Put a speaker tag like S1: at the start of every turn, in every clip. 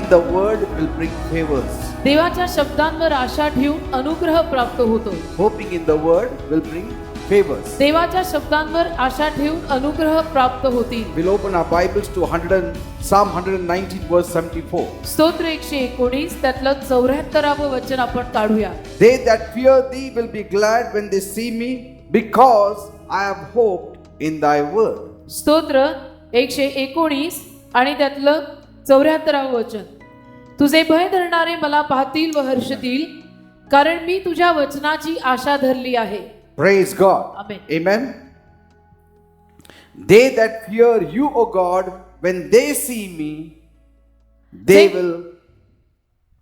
S1: in the word will bring favors.
S2: देवाच्या शब्दांवर आशा ठेवून अनुग्रह प्राप्त होतो.
S1: Hoping in the word will bring favors.
S2: देवाच्या शब्दांवर आशा ठेवून अनुग्रह प्राप्त होतील.
S1: We'll open our Bibles to Psalm 119 verse 74.
S2: स्तोत्र 119 त्यातलं 74वं वचन आपण काढूया.
S1: They that fear thee will be glad when they see me, because I have hoped in thy word.
S2: स्तोत्र 119 आणि त्यातलं 74वं वचन. तुझे भय धरणारे मला पाहतील व हर्षतील, कारण मी तुझ्या वचनाची आशा धरली आहे.
S1: Praise God.
S2: Amen.
S1: Amen. They that fear you, O God, when they see me, they will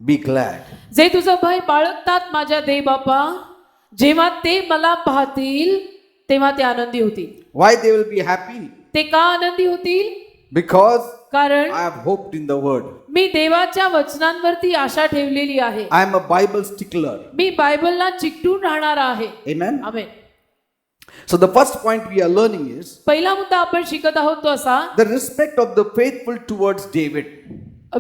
S1: be glad.
S2: जे तुझं भय बाळगतात माझ्या देव बापा, जेव्हा ते मला पाहतील तेव्हा ते आनंदी होतील.
S1: Why they will be happy?
S2: ते का आनंदी होतील?
S1: Because
S2: कारण
S1: I have hoped in the word.
S2: मी देवाच्या वचनांवरती आशा ठेवलेली आहे.
S1: I am a Bible stickler.
S2: मी बायबलला चिकटून राहणारा आहे.
S1: Amen.
S2: Amen.
S1: So the first point we are learning is
S2: पहिला मुद्दा आपण शिकत आहोत तो असा,
S1: the respect of the faithful towards David.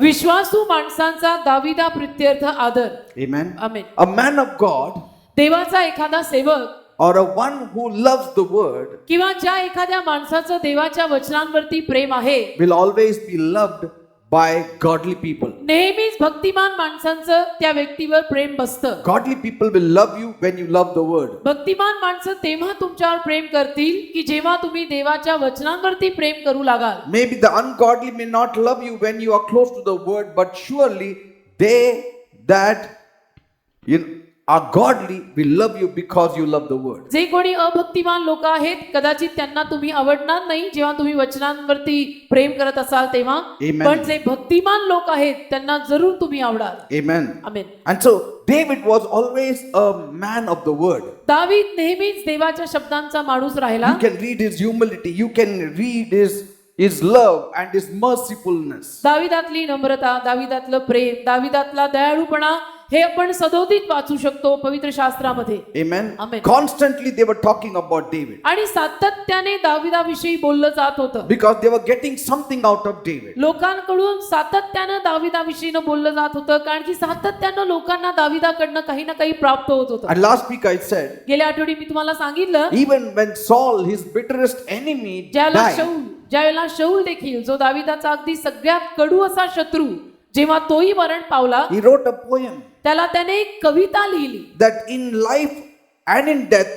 S2: विश्वासू माणसांचा दाविदा प्रित्यर्थ आदर.
S1: Amen.
S2: Amen.
S1: A man of God
S2: देवाचा एखादा सेवक
S1: or a one who loves the word
S2: किंवा ज्या एखाद्या माणसाचं देवाच्या वचनांवरती प्रेम आहे,
S1: will always be loved by godly people.
S2: नेहमीच भक्तिमान माणसांचं त्या व्यक्तीवर प्रेम बसतं.
S1: Godly people will love you when you love the word.
S2: भक्तिमान माणसं तेव्हा तुमच्यावर प्रेम करतील की जेव्हा तुम्ही देवाच्या वचनांवरती प्रेम करू लागाल.
S1: Maybe the ungodly may not love you when you are close to the word, but surely they that are godly will love you because you love the word.
S2: जे कोणी अभक्तिमान लोक आहेत कदाचित त्यांना तुम्ही आवडणार नाही जेव्हा तुम्ही वचनांवरती प्रेम करत असाल तेव्हा.
S1: Amen.
S2: पण जे भक्तिमान लोक आहेत त्यांना जरूर तुम्ही आवडाल.
S1: Amen.
S2: Amen.
S1: And so David was always a man of the word.
S2: दावीद नेहमीच देवाच्या शब्दांचा माणूस राहिला.
S1: You can read his humility, you can read his love and his mercifulness.
S2: दाविदातली नम्रता, दाविदातलं प्रेम, दाविदातला दयाळूपणा हे आपण सदोदित वाचू शकतो पवित्र शास्त्रामध्ये.
S1: Amen.
S2: Amen.
S1: Constantly they were talking about David
S2: आणि सातत्याने दाविदाविषयी बोललं जात होतं.
S1: because they were getting something out of David.
S2: लोकांकडून सातत्यानं दाविदाविषयी बोललं जात होतं, कारण की सातत्यानं लोकांना दाविदाकडनं काही ना काही प्राप्त होत होतं.
S1: And last week I said,
S2: गेल्या आठवडी मी तुम्हाला सांगितलं,
S1: even when Saul, his bitterest enemy,
S2: ज्यावेळेला शौल देखील जो दाविदाचा अगदी सगळ्यात कडू असा शत्रू, जेव्हा तोही मरण पावला,
S1: he wrote a poem
S2: त्याला त्याने एक कविता लिहिली
S1: that in life and in death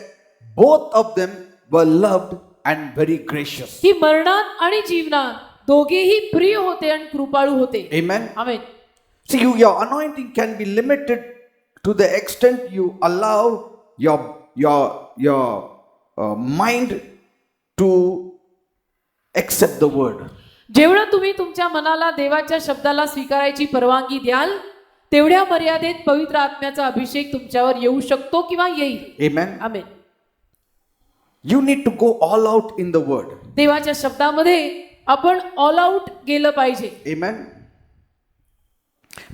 S1: both of them were loved and very gracious.
S2: की मरणात आणि जीवनात दोघेही प्रिय होते आणि कृपाळू होते.
S1: Amen.
S2: Amen.
S1: See, your anointing can be limited to the extent you allow your mind to accept the word.
S2: जेवढं तुम्ही तुमच्या मनाला देवाच्या शब्दाला स्वीकारायची परवानगी द्याल तेवढ्या मर्यादेत पवित्र आत्म्याचा अभिषेक तुमच्यावर येऊ शकतो किंवा येईल.
S1: Amen.
S2: Amen.
S1: You need to go all out in the word.
S2: देवाच्या शब्दामध्ये आपण ऑल आउट गेलं पाहिजे.
S1: Amen.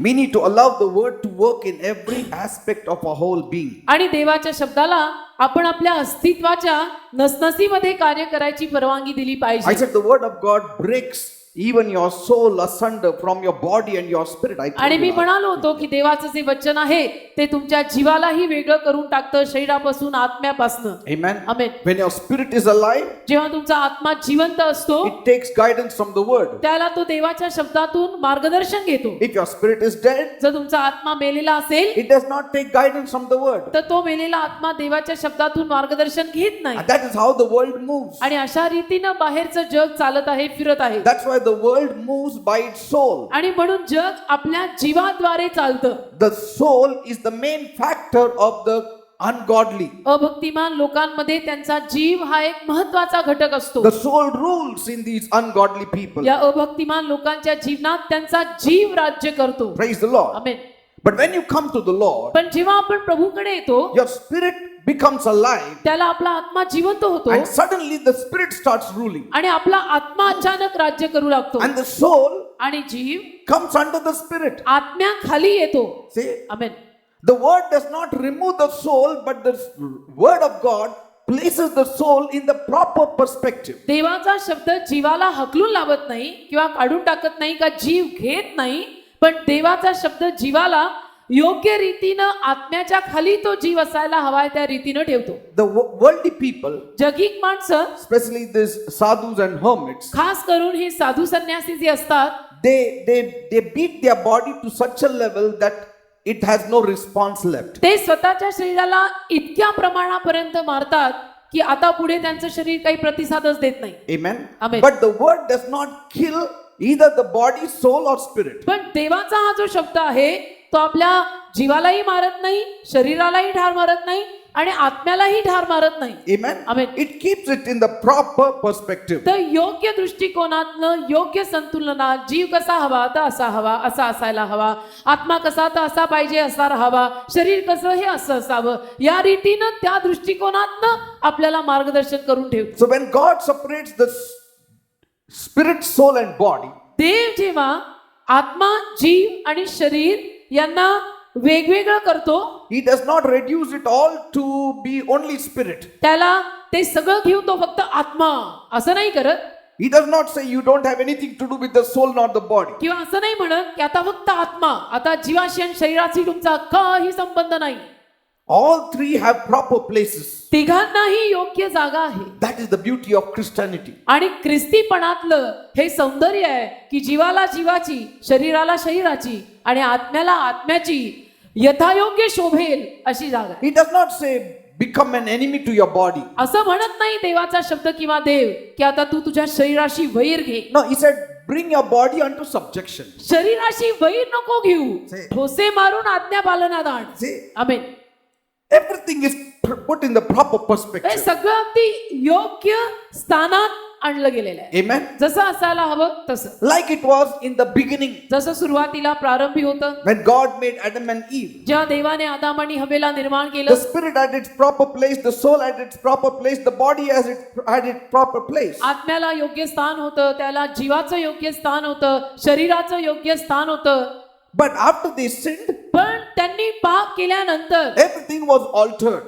S1: We need to allow the word to work in every aspect of our whole being.
S2: आणि देवाच्या शब्दाला आपण आपल्या अस्तित्वाच्या नसनसीमध्ये कार्य करायची परवानगी दिली
S1: I
S2: पाहिजे.
S1: said the word of God breaks even your soul asunder from your body and your spirit.
S2: आणि मी म्हणालो होतो की देवाचं जे वचन आहे ते तुमच्या जीवालाही वेगळं करून टाकतं, शरीरापासून आत्म्यापासून.
S1: Amen.
S2: Amen.
S1: When your spirit is alive,
S2: जेव्हा तुमचा आत्मा जिवंत असतो
S1: it takes guidance from the word.
S2: त्याला तो देवाच्या शब्दातून मार्गदर्शन घेतो.
S1: If your spirit is dead,
S2: जर तुमचा आत्मा मेलेला असेल
S1: it does not take guidance from the word.
S2: तर तो मेलेला आत्मा देवाच्या शब्दातून मार्गदर्शन घेत नाही.
S1: And that is how the world moves.
S2: आणि अशा रीतीनं बाहेरचं जग चालत आहे, फिरत आहे.
S1: That's why the world moves by its soul.
S2: आणि म्हणून जग आपल्या जीवाद्वारे चालतं.
S1: The soul is the main factor of the ungodly.
S2: अभक्तिमान लोकांमध्ये त्यांचा जीव हा एक महत्त्वाचा घटक असतो.
S1: The soul rules in these ungodly people.
S2: या अभक्तिमान लोकांच्या जीवनात त्यांचा जीव राज्य करतो.
S1: Praise the Lord.
S2: Amen.
S1: But when you come to the Lord,
S2: पण जेव्हा आपण प्रभूकडे येतो
S1: your spirit becomes alive,
S2: त्याला आपला आत्मा जिवंत होतो
S1: and suddenly the spirit starts ruling,
S2: आणि आपला आत्मा अचानक राज्य करू लागतो.
S1: and the soul
S2: आणि जीव
S1: comes under the spirit.
S2: आत्म्याखाली येतो.
S1: See,
S2: amen.
S1: the word does not remove the soul, but the word of God places the soul in the proper perspective.
S2: देवाचा शब्द जीवाला हकलून लावत नाही किंवा काढून टाकत नाही का जीव घेत नाही, पण देवाचा शब्द जीवाला योग्य रीतीनं आत्म्याच्या खाली तो जीव असायला हवाय त्या रीतीनं ठेवतो.
S1: The worldly people,
S2: जगिक माणसं,
S1: especially these sadhus and hermits,
S2: खास करून ही साधू संन्यासी जी असतात,
S1: they beat their body to such a level that it has no response left.
S2: ते स्वतःच्या शरीराला इतक्या प्रमाणापर्यंत मारतात की आता पुढे त्यांचं शरीर काही प्रतिसादच देत नाही.
S1: Amen.
S2: Amen.
S1: But the word does not kill either the body, soul or spirit.
S2: पण देवाचा हा जो शब्द आहे तो आपल्या जीवालाही मारत नाही, शरीरालाही ठार मारत नाही आणि आत्म्यालाही ठार मारत नाही.
S1: Amen.
S2: Amen.
S1: It keeps it in the proper perspective.
S2: तर योग्य दृष्टिकोनातनं योग्य संतुलनात जीव कसा हवा तर असा हवा, असा असायला हवा, आत्मा कसा तर असा पाहिजे असा राहावा, शरीर कसं हे असं असावं, या रीतीनं त्या दृष्टिकोनातनं आपल्याला मार्गदर्शन करून ठेवतो.
S1: So when God separates the spirit, soul and body,
S2: देव जेव्हा आत्मा, जीव आणि शरीर यांना वेगवेगळं करतो,
S1: He does not reduce it all to be only spirit.
S2: त्याला ते सगळं घेऊन तो फक्त आत्मा असं नाही करत,
S1: He does not say you don't have anything to do with the soul nor the body.
S2: किंवा असं नाही म्हणत की आता फक्त आत्मा, आता जीवाशी आणि शरीराशी तुमचा काही संबंध नाही.
S1: All three have proper places.
S2: तिघांनाही योग्य जागा आहे.
S1: That is the beauty of Christianity.
S2: आणि ख्रिस्तीपणातलं हे सौंदर्य आहे की जीवाला जीवाची, शरीराला शरीराची आणि आत्म्याला आत्म्याची यथायोग्य शोभेल अशी जागा आहे.
S1: He does not say become an enemy to your body.
S2: असं म्हणत नाही देवाचा शब्द किंवा देव की आता तू तुझ्या शरीराशी वैर घे.
S1: No, He said bring your body unto subjection.
S2: शरीराशी वैर नको घेऊ,
S1: See.
S2: ठोसे मारून आज्ञा पालनात आण.
S1: See,
S2: amen.
S1: everything is put in the proper
S2: हे
S1: perspective.
S2: सगळं अगदी योग्य स्थानात आणलं गेलेलं आहे,
S1: Amen.
S2: जसं असायला हवं तसं.
S1: Like it was in the beginning
S2: जसं सुरुवातीला प्रारंभी होतं,
S1: when God made Adam and Eve.
S2: जेव्हा देवाने आदाम आणि हवेला निर्माण
S1: The
S2: केलं,
S1: spirit had its proper place, the soul had its proper place, the body had its proper place.
S2: आत्म्याला योग्य स्थान होतं, त्याला जीवाचं योग्य स्थान होतं, शरीराचं योग्य स्थान होतं.
S1: But after they sinned,
S2: पण त्यांनी पाप केल्यानंतर
S1: everything was altered.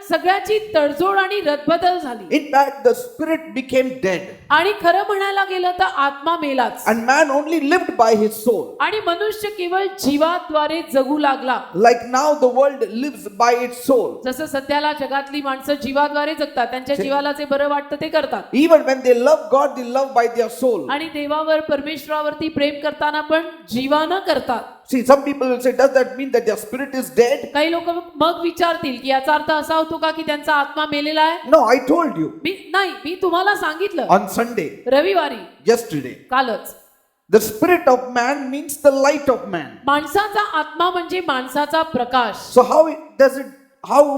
S2: सगळ्याची तडजोड आणि रदबदल झाली.
S1: In fact, the spirit became dead,
S2: आणि खरं म्हणायला गेलं तर आत्मा मेलाच
S1: and man only lived by his soul.
S2: आणि मनुष्य केवळ जीवाद्वारे जगू लागला.
S1: Like now, the world lives by its soul.
S2: जसं सध्याला जगातली माणसं जीवाद्वारे जगतात, त्यांच्या जीवाला जे बरं वाटतं ते करतात.
S1: Even when they love God, they love by their soul.
S2: आणि देवावर, परमेश्वरावरती प्रेम करताना पण जीवानं करतात.
S1: See, some people will say, does that mean that their spirit is dead?
S2: काही लोक मग विचारतील की याचा अर्थ असा होतो का की त्यांचा आत्मा मेलेला आहे?
S1: No, I told you
S2: मी तुम्हाला सांगितलं
S1: on Sunday,
S2: रविवारी,
S1: yesterday.
S2: कालच.
S1: The spirit of man means the light of man.
S2: माणसाचा आत्मा म्हणजे माणसाचा प्रकाश.
S1: So how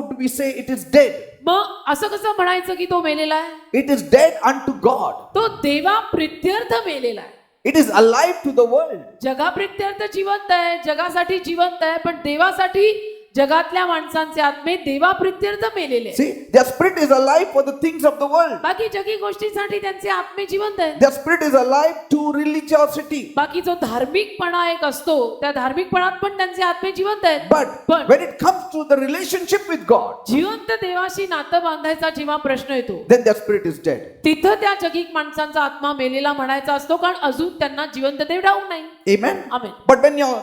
S1: do we say it is dead?
S2: मग असं कसं म्हणायचं की तो मेलेला आहे?
S1: It is dead unto God.
S2: तो देवा प्रित्यर्थ मेलेला आहे.
S1: It is alive to the world.
S2: जगा प्रित्यर्थ जिवंत आहे, जगासाठी जिवंत आहे, पण देवासाठी जगातल्या माणसांचे आत्मे देवा प्रित्यर्थ मेलेले आहेत.
S1: See, their spirit is alive for the things of the world.
S2: बाकी जगी गोष्टींसाठी त्यांचे आत्मे जिवंत आहेत.
S1: Their spirit is alive to religiosity.
S2: बाकी जो धार्मिकपणा एक असतो, त्या धार्मिकपणात पण त्यांचे आत्मे जिवंत आहेत.
S1: But when it comes to the relationship with God,
S2: जिवंत देवाशी नातं बांधायचा जेव्हा प्रश्न येतो,
S1: then their spirit is dead.
S2: तिथं त्या जगिक माणसांचा आत्मा मेलेला म्हणायचा असतो, कारण अजून त्यांना जिवंत देव ठाऊक नाही.
S1: Amen.
S2: Amen.
S1: But when your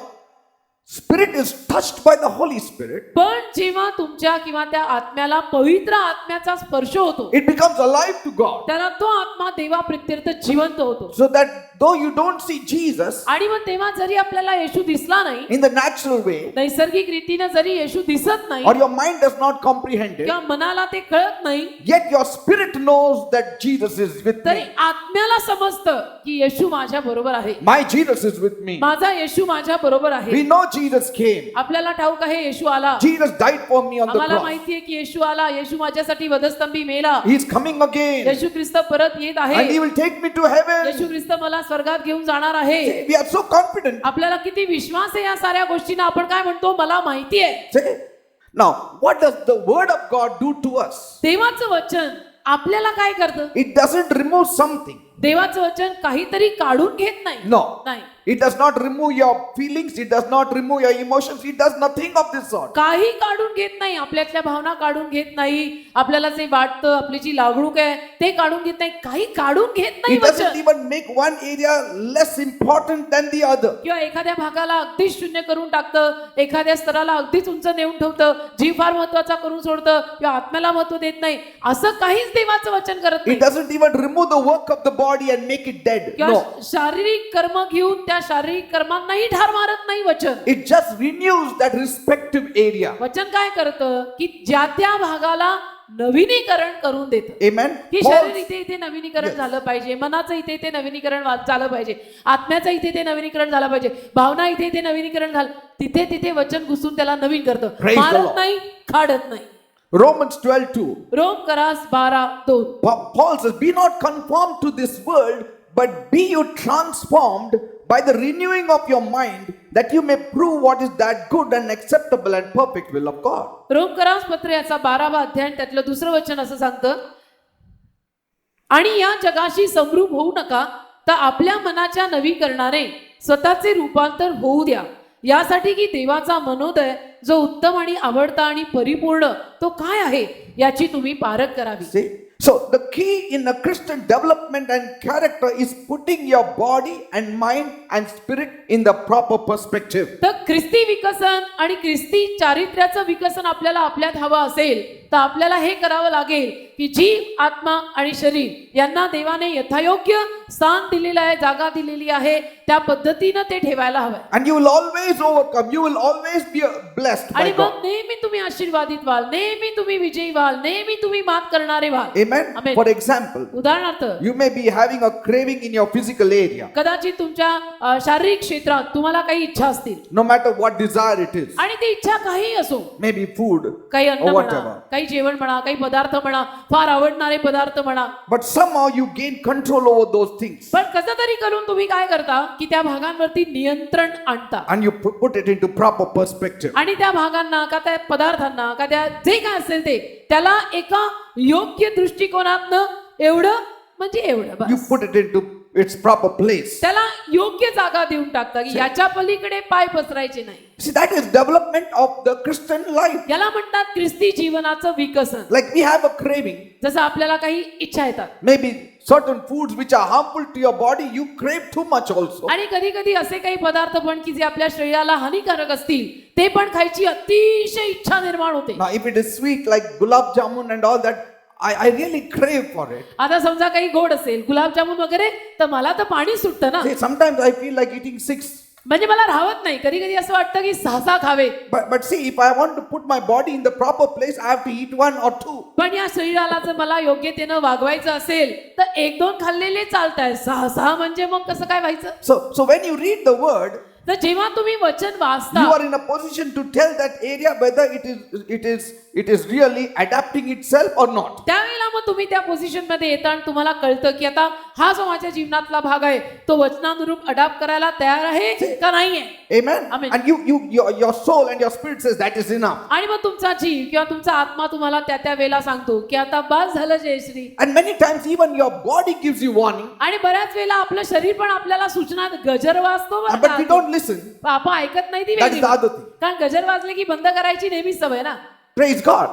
S1: spirit is touched by the Holy Spirit,
S2: पण जेव्हा तुमच्या किंवा त्या आत्म्याला पवित्र आत्म्याचा स्पर्श होतो,
S1: it becomes alive to God.
S2: त्याला तो आत्मा देवा प्रित्यर्थ जिवंत होतो.
S1: So that though you don't see Jesus
S2: आणि मग तेव्हा जरी आपल्याला येशू दिसला नाही,
S1: in the natural way,
S2: नैसर्गिक रीतीने जरी येशू दिसत नाही
S1: or your mind does not comprehend it,
S2: किंवा मनाला ते कळत नाही,
S1: yet your spirit knows that Jesus is with
S2: तरी
S1: me.
S2: आत्म्याला समजतं की येशू माझ्या बरोबर आहे,
S1: My Jesus is with me.
S2: माझा येशू माझ्या बरोबर आहे.
S1: We know Jesus came.
S2: आपल्याला ठाऊक आहे येशू आला,
S1: Jesus died for me on the
S2: आम्हाला
S1: cross.
S2: माहितीये की येशू आला, येशू माझ्यासाठी वधस्तंभी मेला,
S1: He is coming again,
S2: येशू ख्रिस्त परत येत
S1: and He
S2: आहे,
S1: will take me to heaven.
S2: येशू ख्रिस्त मला स्वर्गात घेऊन जाणार आहे.
S1: We are so confident.
S2: आपल्याला किती विश्वास आहे या साऱ्या गोष्टींना. आपण काय म्हणतो, मला माहिती आहे.
S1: Say, now, what does the word of God do to us?
S2: देवाचं वचन आपल्याला काय करतं?
S1: It doesn't remove something.
S2: देवाचं वचन काहीतरी काढून घेत नाही.
S1: No.
S2: नाही,
S1: It does not remove your feelings. It does not remove your emotions. It does nothing of this sort.
S2: काही काढून घेत नाही. आपल्यातल्या भावना काढून घेत नाही. आपल्याला जे वाटतं, आपली जी लागणूक आहे ते काढून घेत नाही. काही काढून घेत नाही
S1: It doesn't
S2: वचन.
S1: even make one area less important than the other.
S2: किंवा एखाद्या भागाला अगदीच शून्य करून टाकतं, एखाद्या स्तराला अगदीच उंच नेऊन ठेवतं, जीव फार महत्वाचा करून सोडतं किंवा आत्म्याला महत्व देत नाही. असं काहीच देवाचं वचन करत
S1: It
S2: नाही.
S1: doesn't even remove the work of the body and make it dead.
S2: किंवा
S1: No.
S2: शारीरिक कर्म घेऊन त्या शारीरिक कर्मांनाही ठार मारत नाही वचन.
S1: It just renews that respective area.
S2: वचन काय करतं की ज्या त्या भागाला नवीनीकरण करून देतं.
S1: Amen.
S2: की
S1: Paul-
S2: शरीर इथे इथे नवीनीकरण झालं पाहिजे, मनाचं इथे इथे नवीनीकरण झालं पाहिजे, आत्म्याचं इथे इथे नवीनीकरण झालं पाहिजे, भावना इथे इथे नवीनीकरण झालं, तिथे तिथे वचन घुसून त्याला नवीन करतं.
S1: Praise the
S2: मारत
S1: Lord.
S2: नाही, काढत नाही.
S1: Romans 12:2.
S2: Rome करास 12:2.
S1: Paul says, "Be not conformed to this world, but be you transformed by the renewing of your mind, that you may prove what is that good and acceptable and perfect will of God."
S2: रोम करास पत्र याचा 12वा अध्याय त्यातलं दुसरं वचन असं सांगतं, आणि या जगाशी समरूप होऊ नका, तर आपल्या मनाच्या नवीकरणाने स्वतःचे रूपांतर होऊ द्या, यासाठी की देवाचा मनोदय जो उत्तम आणि आवडता आणि परिपूर्ण तो काय आहे याची तुम्ही पारख करावी.
S1: See? So the key in a Christian development and character is putting your body and mind and spirit in the proper perspective.
S2: तर ख्रिस्ती विकसन आणि ख्रिस्ती चारित्र्याचं विकसन आपल्याला आपल्यात हवं असेल तर आपल्याला हे करावं लागेल की जीव, आत्मा आणि शरीर यांना देवाने यथायोग्य स्थान दिलेलं आहे, जागा दिलेली आहे, त्या पद्धतीनं ते ठेवायला हवं.
S1: And you will always overcome. You will always be blessed by
S2: आणि
S1: God.
S2: मग नेहमी तुम्ही आशीर्वादित व्हाल, नेहमी तुम्ही विजयी व्हाल, नेहमी तुम्ही मात करणारे व्हाल.
S1: Amen.
S2: Amen.
S1: For example,
S2: उदाहरणार्थ
S1: you may be having a craving in your physical area,
S2: कदाचित तुमच्या शारीरिक क्षेत्रात तुम्हाला काही इच्छा असतील
S1: no matter what desire it is.
S2: आणि ती इच्छा काही असो,
S1: Maybe food
S2: काही अन्न
S1: or
S2: म्हणा,
S1: whatever.
S2: काही जेवण म्हणा, काही पदार्थ म्हणा, फार आवडणारे पदार्थ म्हणा,
S1: But somehow you gain control over those things
S2: पण कसं तरी करून तुम्ही काय करता की त्या भागांवरती नियंत्रण आणता
S1: and you put it into proper perspective.
S2: आणि त्या भागांना का त्या पदार्थांना का त्या जे काय असेल ते त्याला एका योग्य दृष्टिकोनातनं एवढं म्हणजे एवढं
S1: You
S2: bus
S1: put it into its proper place.
S2: त्याला योग्य जागा देऊन टाकता की याच्या पलीकडे पाय पसरायचे नाही.
S1: See, that is development of the Christian life.
S2: याला म्हणतात ख्रिस्ती जीवनाचं विकसन.
S1: Like we have a craving,
S2: जसं आपल्याला काही इच्छा येतात
S1: maybe certain foods which are harmful to your body, you crave too much also.
S2: आणि कधी कधी असे काही पदार्थ पण की जे आपल्या शरीराला हानिकारक असतील ते पण खायची अतिशय इच्छा निर्माण होते.
S1: Now, if it is sweet like gulab jamun and all that, I really crave for it.
S2: आता समजा काही गोड असेल, गुलाबजामुन वगैरे, तर मला तर पाणी सुटतं ना.
S1: See, sometimes I feel like eating 6.
S2: म्हणजे मला राहत नाही, कधी कधी असं वाटतं की 6 खावे.
S1: But see, if I want to put my body in the proper place, I have to eat 1 or 2.
S2: पण या शरीराला जर मला योग्यतेनं वागवायचं असेल तर 1-2 खाल्लेले चालताय, 6 म्हणजे मग कसं काय व्हायचं.
S1: So when you read the word,
S2: तर जेव्हा तुम्ही वचन वाचता
S1: you are in a position to tell that area whether it is really adapting itself or not.
S2: त्यावेळेला मग तुम्ही त्या पोझिशन मध्ये येता आणि तुम्हाला कळतं की आता हा जो माझ्या जीवनातला भाग आहे तो वचनानुरूप अडॅप्ट करायला तयार आहे का नाहीये.
S1: Amen.
S2: Amen.
S1: And your soul and your spirit says that is enough.
S2: आणि मग तुमचा जीव किंवा तुमचा आत्मा तुम्हाला त्या वेळेला सांगतो की आता बस झालं Jayashree.
S1: And many times even your body gives you warning,
S2: आणि बऱ्याच वेळेला आपलं शरीर पण आपल्याला सूचना गजर वाजतो बरं
S1: but we
S2: का.
S1: don't listen.
S2: आपण ऐकत नाही ती
S1: That
S2: वेगळी
S1: is the other
S2: गोष्ट.
S1: thing.
S2: कारण गजर वाजले की बंद करायची नेहमी सवय ना.
S1: Praise God.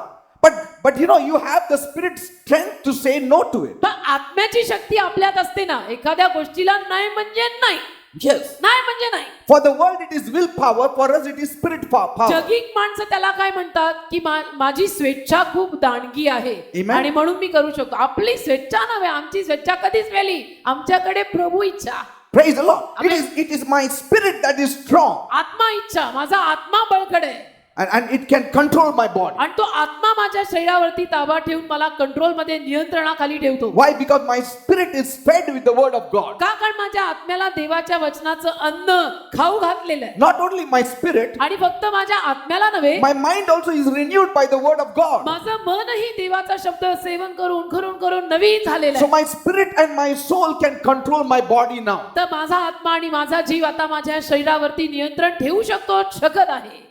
S1: But you have the spirit strength to say no to it.
S2: पण आत्म्याची शक्ती आपल्यात असते ना, एखाद्या गोष्टीला नाही म्हणजे नाही,
S1: Yes.
S2: नाही म्हणजे नाही.
S1: For the world it is willpower, for us it is spirit power.
S2: जगिक माणसं त्याला काय म्हणतात की माझी स्वेच्छा खूप दांडगी आहे
S1: Amen.
S2: आणि म्हणून मी करू शकतो. आपली स्वेच्छा नव्हे, आमची स्वेच्छा कधीच वेली, आमच्याकडे प्रभू इच्छा.
S1: Praise the Lord.
S2: Amen.
S1: It is my spirit that is strong
S2: आत्मा इच्छा, माझा आत्मा बळकट आहे
S1: and it can control my body.
S2: आणि तो आत्मा माझ्या शरीरावरती ताबा ठेवून मला कंट्रोल मध्ये नियंत्रणाखाली ठेवतो.
S1: Why? Because my spirit is fed with the word of God.
S2: का? कारण माझ्या आत्म्याला देवाच्या वचनाचं अन्न खाऊ घातलेलं आहे.
S1: Not only my spirit,
S2: आणि फक्त माझ्या आत्म्याला नव्हे,
S1: my mind also is renewed by the word of God.
S2: माझं मनही देवाचा शब्द सेवन करून करून करून नवीन झालेलं
S1: So
S2: आहे.
S1: my spirit and my soul can control my body now.
S2: तर माझा आत्मा आणि माझा जीव आता माझ्या शरीरावरती नियंत्रण ठेवू शकत आहे.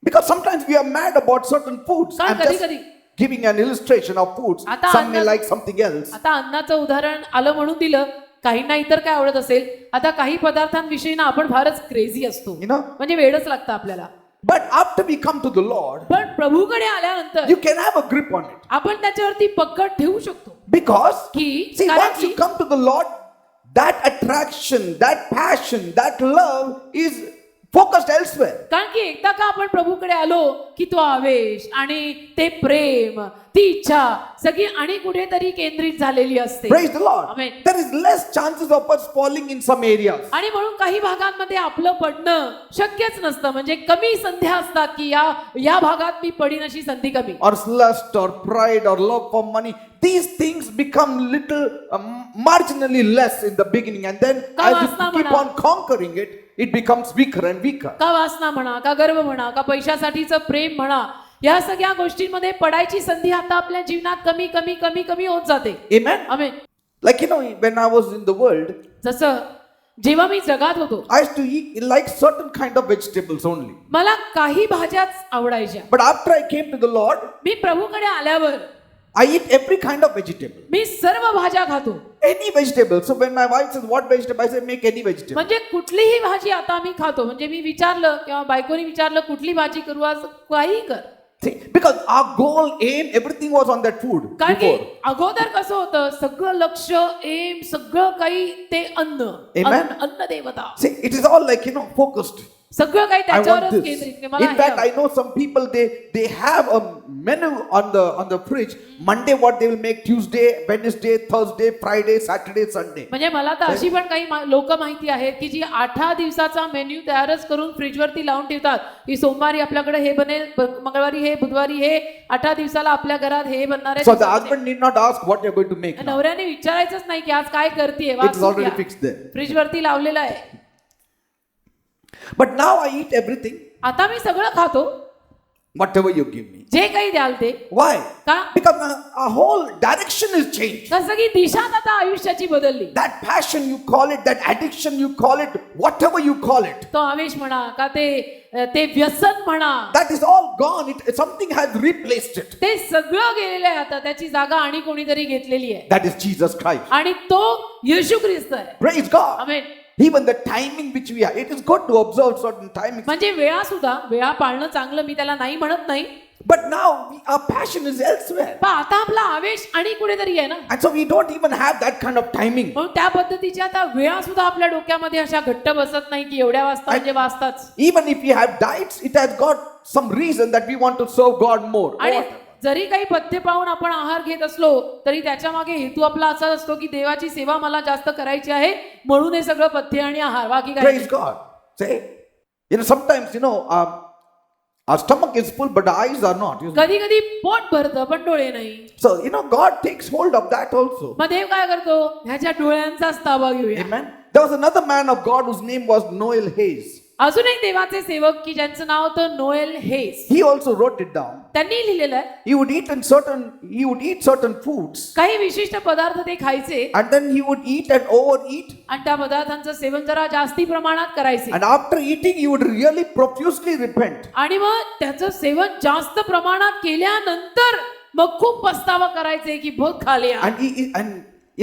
S1: Because sometimes we are mad about certain foods.
S2: कारण
S1: I'm
S2: कधी
S1: just,
S2: कधी
S1: giving an illustration of foods.
S2: आता
S1: Some may
S2: अन्न-
S1: like something else.
S2: आता अन्नाचं उदाहरण आलं म्हणून दिलं. काहींना इतर काय आवडत असेल. आता काही पदार्थांविषयी ना आपण फारच क्रेझी असतो,
S1: You know?
S2: म्हणजे वेडच लागतं आपल्याला.
S1: But after we come to the Lord,
S2: पण प्रभूकडे आल्यानंतर
S1: you can have a grip on it.
S2: आपण त्याच्यावरती पकड ठेवू शकतो.
S1: Because,
S2: की
S1: see,
S2: कारण
S1: once you
S2: की
S1: come to the Lord, that attraction, that passion, that love is focused elsewhere.
S2: कारण की एकदा का आपण प्रभूकडे आलो की तो आवेश आणि ते प्रेम, ती इच्छा सगळी आणि कुठेतरी केंद्रित झालेली असते.
S1: Praise the Lord.
S2: Amen.
S1: There is less chances of us falling in some areas.
S2: आणि म्हणून काही भागांमध्ये आपलं पडणं शक्यच नसतं, म्हणजे कमी संध्या असतात की या भागात मी पडीन अशी संधी कमी.
S1: Or lust or pride or love for money. These things become little marginally less in the beginning, and then
S2: का
S1: as you
S2: वासना
S1: keep
S2: म्हणा.
S1: on conquering it, it becomes weaker and weaker.
S2: का वासना म्हणा, का गर्व म्हणा, का पैशासाठीचं प्रेम म्हणा, या सगळ्या गोष्टींमध्ये पडायची संधी आता आपल्या जीवनात कमी कमी कमी कमी होत जाते.
S1: Amen.
S2: Amen.
S1: Like when I was in the world,
S2: जसं जेव्हा मी जगात होतो
S1: I used to eat like certain kind of vegetables only.
S2: मला काही भाज्याच आवडायच्या.
S1: But after I came to the Lord,
S2: मी प्रभूकडे आल्यावर
S1: I eat every kind of vegetable.
S2: मी सर्व भाज्या खातो.
S1: Any vegetable. So when my wife says what vegetable, I say make any vegetable.
S2: म्हणजे कुठलीही भाजी आता मी खातो. म्हणजे मी विचारलं किंवा बायकोनी विचारलं कुठली भाजी करू, आज काही कर.
S1: See, because our goal, aim, everything was on that food
S2: कारण की
S1: before.
S2: अगोदर कसं होतं, सगळं लक्ष, एम, सगळं काही ते अन्न,
S1: Amen.
S2: अन्न देवता,
S1: See, it is all like focused.
S2: सगळं काही
S1: I want
S2: त्याच्यावरच
S1: this.
S2: केंद्रित. की मला
S1: In
S2: हे
S1: fact,
S2: हवं.
S1: I know some people they have a menu on the fridge. Monday what they will make, Tuesday, Wednesday, Thursday, Friday, Saturday, Sunday.
S2: म्हणजे मला तर अशी पण काही लोक माहिती आहेत की जी 8 दिवसाचा मेन्यू तयारच करून फ्रीजवरती लावून ठेवतात की सोमवारी आपल्याकडे हे बनेल, मंगळवारी हे, बुधवारी हे, 8 दिवसाला आपल्या घरात हे बनणार
S1: So the
S2: आहे.
S1: husband need not ask what you're going to make. now.
S2: नवऱ्याने विचारायचंच नाही की आज काय करतेय,
S1: It is already fixed there.
S2: फ्रीजवरती लावलेलं आहे.
S1: But now I eat everything,
S2: आता मी सगळं खातो,
S1: whatever you give me.
S2: जे काही द्याल ते.
S1: Why?
S2: का?
S1: Because our whole direction is changed.
S2: कसं की दिशाच आता आयुष्याची बदलली.
S1: That passion you call it, that addiction you call it, whatever you call it,
S2: तो आवेश म्हणा का ते व्यसन म्हणा,
S1: that is all gone. Something has replaced it.
S2: ते सगळं गेलेलं आहे. आता त्याची जागा आणि कोणीतरी घेतलेली आहे
S1: That is Jesus Christ.
S2: आणि तो येशू ख्रिस्त आहे.
S1: Praise God.
S2: Amen.
S1: Even the timing which we are, it is good to observe certain timings.
S2: म्हणजे वेळा पाळणं चांगलं, मी त्याला नाही म्हणत नाही.
S1: But now our passion is elsewhere.
S2: पण आता आपला आवेश आणि कुठेतरी आहे ना,
S1: And so we don't even have that kind of timing.
S2: म्हणून त्या पद्धतीच्या आता वेळा सुद्धा आपल्या डोक्यामध्ये अशा घट्ट बसत नाही की एवढ्या वाजता म्हणजे वाजताच.
S1: Even if we have diets, it has got some reason that we want to serve God more.
S2: आणि
S1: What?
S2: जरी काही पथ्य पाहून आपण आहार घेत असलो तरी त्याच्या मागे हेतू आपला असा असतो की देवाची सेवा मला जास्त करायची आहे, म्हणून हे सगळं पथ्य आणि आहार, बाकी काय
S1: Praise God. Say, sometimes, our stomach is full, but the eyes are not.
S2: कधी कधी पोट भरतं पण डोळे नाही.
S1: So, God takes hold of that also.
S2: मग देव काय करतो, ह्याच्या डोळ्यांचाच ताबा घेऊया.
S1: Amen. There was another man of God whose name was Noel Hayes.
S2: अजून एक देवाचे सेवक की ज्यांचं नाव होतं Noel हेस.
S1: He also wrote it down.
S2: त्यांनी लिहिलेलं आहे
S1: He would eat certain foods,
S2: काही विशिष्ट पदार्थ ते खायचे
S1: and then he would eat and overeat.
S2: आणि त्या पदार्थांचं सेवन जरा जास्ती प्रमाणात करायचे.
S1: And after eating, he would really profusely repent.
S2: आणि मग त्याचं सेवन जास्त प्रमाणात केल्यानंतर मग खूप पस्तावा करायचे की बहुत खा लिया.
S1: And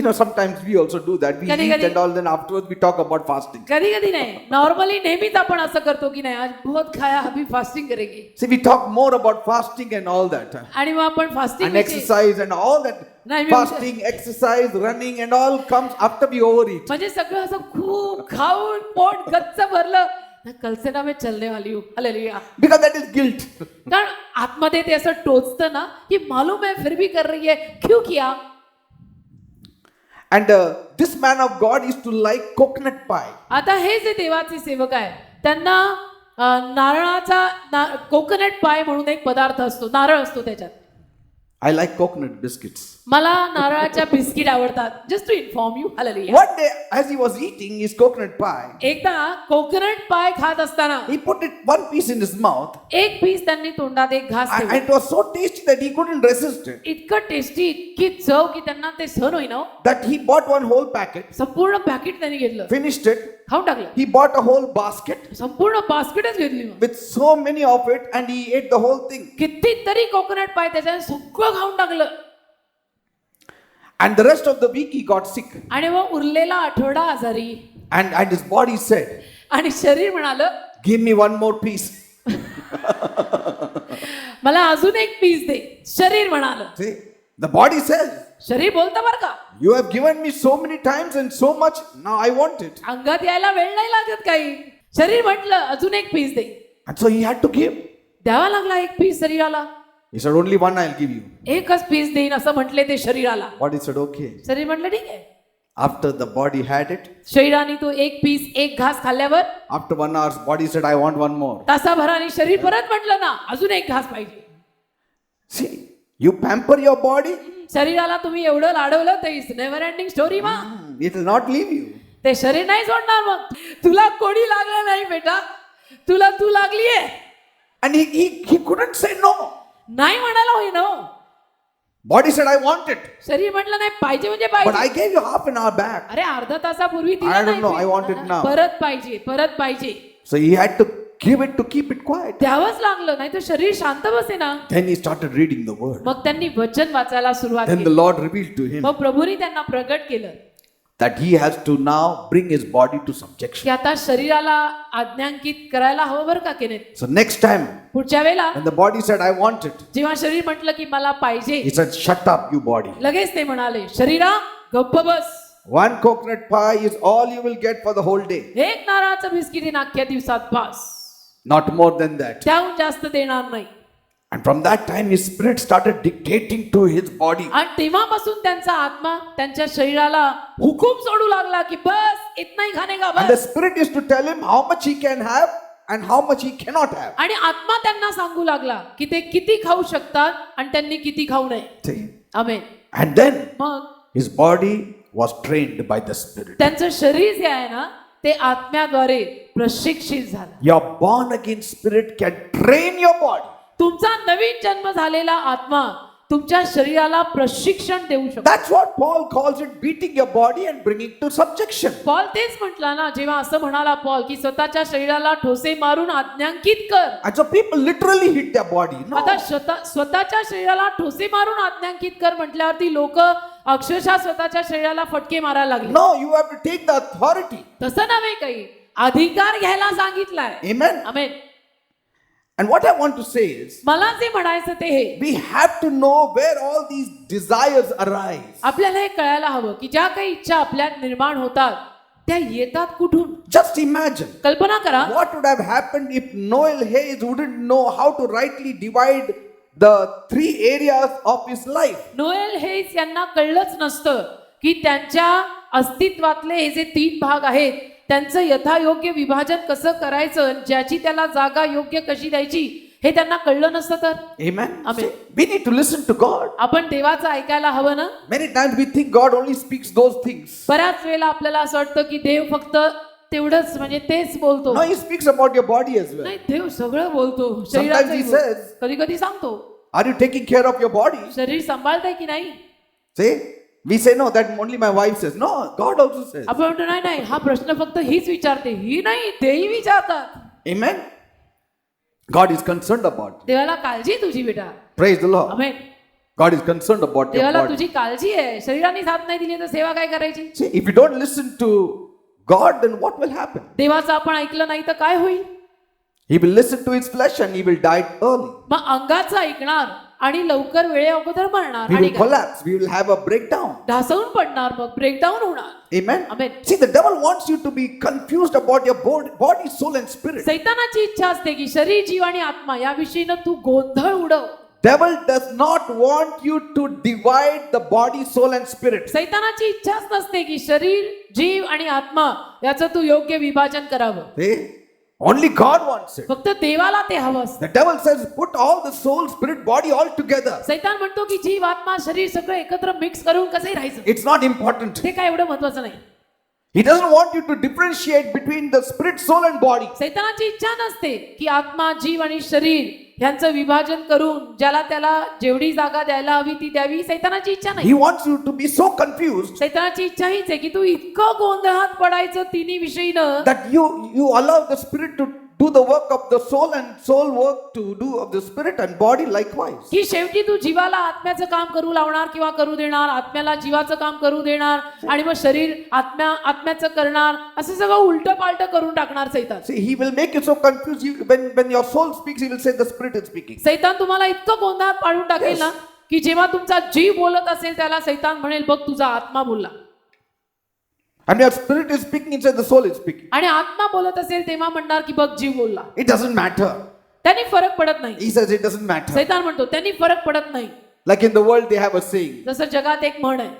S1: sometimes we also do that. We
S2: कधी-
S1: eat
S2: कधी-
S1: and all, then afterwards we talk about fasting.
S2: कधी कधी नाही, नॉर्मली नेहमीच आपण असं करतो की नाही आज बहुत खाया, अभी फास्टिंग करेंगे.
S1: See, we talk more about fasting and all that.
S2: आणि मग आपण fasting
S1: And exercise and all that.
S2: नाही, मी
S1: Fasting, exercise, running and all comes after we overeat.
S2: म्हणजे सगळं असं खूप खाऊन पोट गच्च भरलं ना, कल से ना मैं चलने वाली हूँ, hallelujah.
S1: Because that is guilt.
S2: कारण आतमध्ये ते असं टोचतं ना की मालूम है फिर भी कर रही है, क्यों KIA.
S1: And this man of God used to like coconut pie.
S2: आता हे जे देवाचे सेवक आहे त्यांना नारळाचा कोकोनट पाय म्हणून एक पदार्थ असतो, नारळ असतो त्याच्यात.
S1: I like coconut biscuits.
S2: मला नारळाच्या बिस्किट आवडतात. Just to inform you. Hallelujah.
S1: One day, as he was eating his coconut pie,
S2: एकदा कोकोनट पाय खात असताना
S1: he put one piece in his mouth,
S2: एक पीस त्यांनी तोंडात एक घास
S1: and
S2: ठेवला.
S1: it was so tasty that he couldn't resist it.
S2: इतकं टेस्टी, इतकी चव की त्यांना ते सहन होईना हो.
S1: That he bought one whole packet,
S2: संपूर्ण पॅकेट त्यांनी घेतलं,
S1: finished it.
S2: खाऊन टाकलं.
S1: He bought a whole basket
S2: संपूर्ण बास्केटच घेतली. मग
S1: with so many of it, and he ate the whole thing.
S2: कितीतरी कोकोनट पाय त्याच्याने सगळं खाऊन टाकलं.
S1: And the rest of the week he got sick,
S2: आणि मग उरलेला आठवडा आजारी.
S1: and his body said,
S2: आणि शरीर म्हणालं,
S1: "Give me one more piece."
S2: मला अजून एक पीस दे. शरीर म्हणालं.
S1: See, the body says,
S2: शरीर बोलतं बरं का.
S1: "You have given me so many times and so much. Now I want it."
S2: अंगात यायला वेळ नाही लागत काही. शरीर म्हटलं अजून एक पीस दे.
S1: And so he had to give.
S2: द्यावा लागला एक पीस शरीराला.
S1: He said, "Only one I'll give you."
S2: एकच पीस देईन असं म्हटले ते शरीराला.
S1: Body said, "Okay."
S2: शरीर म्हटलं ठीक आहे.
S1: After the body had it,
S2: शरीराने तो एक पीस एक घास खाल्ल्यावर
S1: after 1 hour, body said, "I want one more."
S2: तासाभराने शरीर परत म्हटलं ना अजून एक घास पाहिजे.
S1: See, you pamper your body,
S2: शरीराला तुम्ही एवढं लाडवलं तर इट्स नेव्हर एंडिंग स्टोरी. मग
S1: it will not leave you.
S2: ते शरीर नाही सोडणार. मग तुला कोणी लागलं नाही बेटा, तुला तू लागलीये.
S1: And he couldn't say no.
S2: नाही म्हणायला होईना हो.
S1: Body said, "I want it."
S2: शरीर म्हटलं नाही पाहिजे म्हणजे
S1: But I
S2: पाहिजे.
S1: gave you half an hour back.
S2: अरे अर्धा तासापूर्वी
S1: I
S2: दिलं
S1: don't
S2: नाही
S1: know, I
S2: piece.
S1: want it now.
S2: परत पाहिजे, परत पाहिजे.
S1: So he had to give it to keep it quiet.
S2: द्यावंच लागलं, नाही तर शरीर शांत बसे ना.
S1: Then he started reading the word.
S2: मग त्यांनी वचन वाचायला सुरुवात
S1: Then the
S2: केली.
S1: Lord revealed to him
S2: मग प्रभूने त्यांना प्रगट केलं
S1: that he has to now bring his body to subjection.
S2: की आता शरीराला आज्ञांकित करायला हवं बरं का केनेत.
S1: So next time,
S2: पुढच्या वेळेला
S1: when the body said, "I want it,"
S2: जेव्हा शरीर म्हटलं की मला पाहिजे,
S1: he said, "Shut up, you body.
S2: लगेच ते म्हणाले, शरीरा गप्प बस.
S1: One coconut pie is all you will get for the whole day.
S2: एक नारळाचं बिस्किट हे अख्ख्या दिवसात pass,
S1: Not more than that."
S2: त्याहून जास्त देणार नाही.
S1: And from that time, his spirit started dictating to his body.
S2: आणि तेव्हापासून त्यांचा आत्मा त्यांच्या शरीराला हुकूम सोडू लागला की बस इतना ही खाने का
S1: And the
S2: bus.
S1: spirit is to tell him how much he can have and how much he cannot have.
S2: आणि आत्मा त्यांना सांगू लागला की ते किती खाऊ शकतात आणि त्यांनी किती खाऊ नये.
S1: See?
S2: आमेन.
S1: And then
S2: मग
S1: his body was trained by the spirit.
S2: त्यांचं शरीर जे आहे ना ते आत्म्याद्वारे प्रशिक्षित झालं.
S1: Your born again spirit can train your body.
S2: तुमचा नवीन जन्म झालेला आत्मा तुमच्या शरीराला प्रशिक्षण देऊ शकतो.
S1: That's what Paul calls it, beating your body and bringing to subjection.
S2: Paul तेच म्हटला ना, जेव्हा असं म्हणाला पॉल की स्वतःच्या शरीराला ठोसे मारून आज्ञांकित कर.
S1: And so people literally hit their body. No.
S2: आता स्वतःच्या शरीराला ठोसे मारून आज्ञांकित कर म्हटल्यावरती लोक अक्षरशः स्वतःच्या शरीराला फटके मारायला लागले.
S1: No, you have to take the authority.
S2: तसं नव्हे, काही अधिकार घ्यायला सांगितलाय.
S1: Amen.
S2: Amen.
S1: And what I want to say is,
S2: मला जे म्हणायचं ते हे,
S1: we have to know where all these desires arise.
S2: आपल्याला हे कळायला हवं की ज्या काही इच्छा आपल्यात निर्माण होतात त्या येतात कुठून.
S1: Just imagine
S2: कल्पना करा
S1: what would have happened if Noel Hayes wouldn't know how to rightly divide the 3 areas of his life.
S2: Noel Hayes यांना कळलंच नसतं की त्यांच्या अस्तित्वातले हे जे 3 भाग आहेत त्यांचं यथायोग्य विभाजन कसं करायचं, ज्याची त्याला जागा योग्य कशी द्यायची हे त्यांना कळलं नसतं तर.
S1: Amen.
S2: Amen.
S1: See, we need to listen to God.
S2: आपण देवाचं ऐकायला हवं ना.
S1: Many times we think God only speaks those things.
S2: बऱ्याच वेळेला आपल्याला असं वाटतं की देव फक्त तेवढंच म्हणजे तेच बोलतो.
S1: No, he speaks about your body as well.
S2: नाही, देव सगळं बोलतो.
S1: Sometimes he says,
S2: कधी कधी सांगतो,
S1: "Are you taking care of your body?"
S2: शरीर सांभाळताय की नाही.
S1: See, we say no, that only my wife says. No, God also says.
S2: आपण म्हणतो नाही नाही, हा प्रश्न फक्त हीच विचारते, ही नाही तेही विचारतात.
S1: Amen. God is concerned about it.
S2: देवाला काळजी आहे तुझी बेटा.
S1: Praise the Lord.
S2: Amen.
S1: God is concerned about your
S2: देवाला
S1: body.
S2: तुझी काळजी आहे. शरीराने साथ नाही दिली तर सेवा काय करायची.
S1: See, if you don't listen to God, then what will happen?
S2: देवाचं आपण ऐकलं नाही तर काय होईल.
S1: He will listen to his flesh and he will die early.
S2: मग अंगाचं ऐकणार आणि लवकर वेळे अगोदर मरणार
S1: We
S2: आणि
S1: will collapse. We will have a breakdown.
S2: ढासळून पडणार, मग ब्रेकडाऊन होणार.
S1: Amen.
S2: Amen.
S1: See, the devil wants you to be confused about your body, soul, and spirit.
S2: सैतानाची इच्छा असते की शरीर, जीव आणि आत्मा याविषयीनं तू गोंधळ उडव.
S1: Devil does not want you to divide the body, soul, and spirit.
S2: सैतानाची इच्छाच नसते की शरीर, जीव आणि आत्मा याचं तू योग्य विभाजन करावं.
S1: See? Only God wants it.
S2: फक्त देवाला ते हवं असतं.
S1: The devil says, put all the soul, spirit, body all together.
S2: सैतान म्हणतो की जीव आत्मा शरीर सगळं एकत्र मिक्स करून कसंही राहायचं.
S1: It's not important.
S2: ते काय एवढं महत्वाचं नाही.
S1: He doesn't want you to differentiate between the spirit, soul and body.
S2: सैतानाची इच्छा नसते की आत्मा जीव आणि शरीर यांचं विभाजन करून ज्याला त्याला जेवढी जागा द्यायला हवी ती द्यावी. सैतानाची इच्छा नाही.
S1: He wants you to be so confused
S2: सैतानाची इच्छा हीच आहे की तू इतकं गोंधळात पडायचं तिन्ही विषयीनं
S1: that you allow the spirit to do the work of the soul and soul work to do of the spirit and body likewise.
S2: की शेवटी तू जीवाला आत्म्याचं काम करू लावणार किंवा करू देणार, आत्म्याला जीवाचं काम करू देणार आणि मग शरीर आत्म्याचं करणार, असं सगळं उलट पालट करून टाकणार सैतान.
S1: See, he will make you so confused. When your soul speaks, he will say the spirit is speaking.
S2: सैतान तुम्हाला इतकं गोंधळात पाडून टाकेल ना की जेव्हा तुमचा जीव बोलत असेल त्याला सैतान म्हणेल बघ तुझा आत्मा बोलला.
S1: And your spirit is speaking, inside the soul is speaking.
S2: आणि आत्मा बोलत असेल तेव्हा म्हणणार की बघ जीव बोलला.
S1: It doesn't matter.
S2: त्यांनी फरक पडत नाही.
S1: He says it doesn't matter.
S2: सैतान म्हणतो त्यांनी फरक पडत नाही.
S1: Like in the world they have a saying,
S2: जसं जगात एक म्हण आहे,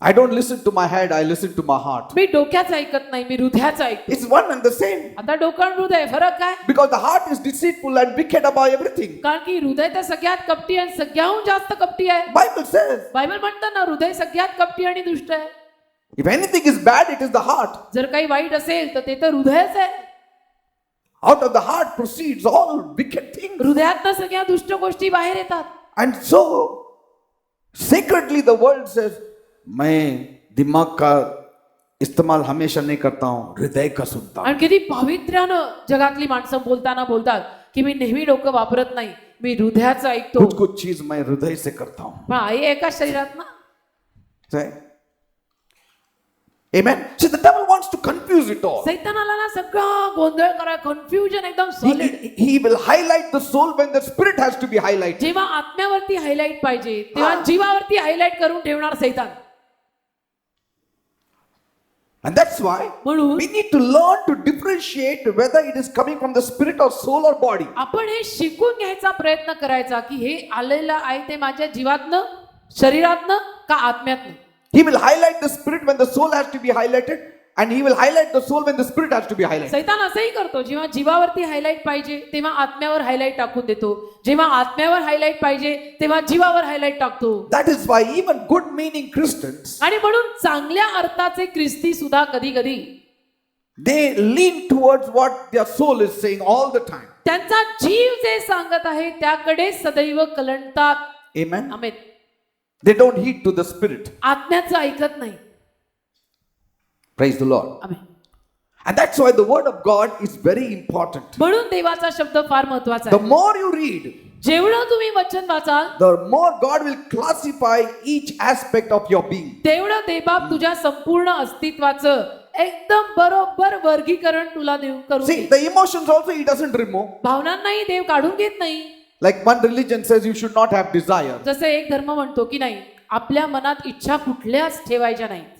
S1: I don't listen to my head, I listen to my heart.
S2: मी डोक्याचं ऐकत नाही, मी हृदयाचं ऐकतो.
S1: It's one and the same.
S2: आता डोकं आणि हृदय फरक काय?
S1: Because the heart is deceitful and wicked above everything.
S2: कारण की हृदय तर सगळ्यात कपटी आणि सगळ्याहून जास्त कपटी आहे.
S1: Bible says,
S2: बायबल म्हणतं ना हृदय सगळ्यात कपटी आणि दुष्ट आहे.
S1: if anything is bad, it is the heart.
S2: जर काही वाईट असेल तर ते तर हृदयच आहे.
S1: Out of the heart proceeds all wicked things.
S2: हृदयातनं सगळ्या दुष्ट गोष्टी बाहेर येतात.
S1: And so, sacredly the world says, मैं दिमाग का इस्तेमाल हमेशा नहीं करता हूँ, हृदय का सुनता हूँ.
S2: आणि किती पावित्र्यानं जगातली माणसं बोलताना बोलतात की मी नेहमी डोकं वापरत नाही, मी हृदयाचं ऐकतो.
S1: कुछ कुछ चीज मैं हृदय से करता हूँ.
S2: पण आहे एका शरीरात ना.
S1: Say, amen. See, the devil wants to confuse it all.
S2: सैतानाला ना सगळं गोंधळ करा, कन्फ्युजन एकदम solid.
S1: He will highlight the soul when the spirit has to be highlighted.
S2: जेव्हा आत्म्यावरती हायलाइट पाहिजे तेव्हा जीवावरती हायलाइट करून ठेवणार सैतान.
S1: And that's why
S2: म्हणून
S1: we need to learn to differentiate whether it is coming from the spirit or soul or body.
S2: आपण हे शिकून घ्यायचा प्रयत्न करायचा की हे आलेलं आहे ते माझ्या जीवातनं, शरीरातनं का आत्म्यातनं.
S1: He will highlight the spirit when the soul has to be highlighted, and he will highlight the soul when the spirit has to be highlighted.
S2: सैतान असंही करतो, जेव्हा जीवावरती हायलाइट पाहिजे तेव्हा आत्म्यावर हायलाइट टाकून देतो, जेव्हा आत्म्यावर हायलाइट पाहिजे तेव्हा जीवावर हायलाइट टाकतो.
S1: That is why even good meaning Christians,
S2: आणि म्हणून चांगल्या अर्थाचे ख्रिस्ती सुद्धा कधी कधी
S1: they lean towards what their soul is saying all the time.
S2: त्यांचा जीव जे सांगत आहे त्याकडे सदैव कलंडतात.
S1: Amen.
S2: Amen.
S1: They don't heed to the spirit.
S2: आत्म्याचं ऐकत नाही.
S1: Praise the Lord.
S2: Amen.
S1: And that's why the word of God is very important.
S2: म्हणून देवाचा शब्द फार महत्वाचा
S1: The
S2: आहे.
S1: more you read,
S2: जेवढं तुम्ही वचन वाचाल
S1: the more God will classify each aspect of your being.
S2: तेवढं देवबाप तुझ्या संपूर्ण अस्तित्वाचं एकदम बरोबर वर्गीकरण तुला करू
S1: See,
S2: देईल.
S1: the emotions also he doesn't remove.
S2: भावनांनाही देव काढून घेत नाही.
S1: Like one religion says you should not have desire.
S2: जसं एक धर्म म्हणतो की नाही आपल्या मनात इच्छा कुठल्याच ठेवायच्या नाहीत,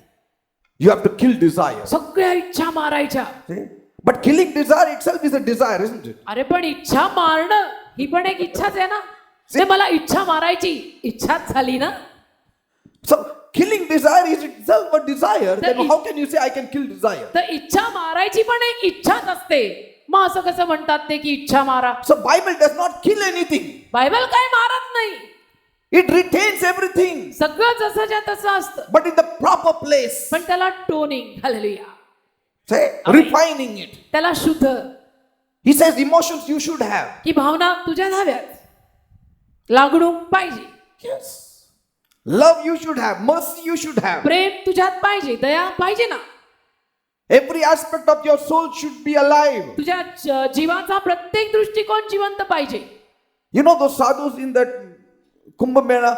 S1: You have to kill desire.
S2: सगळ्या इच्छा मारायच्या.
S1: See? But killing desire itself is a desire, isn't it?
S2: अरे पण इच्छा मारणं ही पण एक इच्छाच आहे ना. ते मला इच्छा मारायची इच्छाच झाली ना.
S1: So killing desire is itself a desire.
S2: The
S1: Then how can you say I can kill desire?
S2: तर इच्छा मारायची पण एक इच्छाच असते. मग असं कसं म्हणतात ते की इच्छा मारा.
S1: So Bible does not kill anything.
S2: Bible काय मारत नाही,
S1: It retains everything,
S2: सगळं जसंच्या तसं असतं,
S1: but in the proper place.
S2: पण त्याला toning, hallelujah,
S1: Say, refining it.
S2: त्याला शुद्ध.
S1: He says emotions you should have.
S2: की भावना तुझ्या हव्यात, लागणूक पाहिजे,
S1: Yes. Love you should have. Mercy you should have.
S2: प्रेम तुझ्यात पाहिजे, दया पाहिजे ना.
S1: Every aspect of your soul should be alive.
S2: तुझ्या जीवाचा प्रत्येक दृष्टिकोन जिवंत पाहिजे.
S1: You know those sadhus in that Kumbh Mela,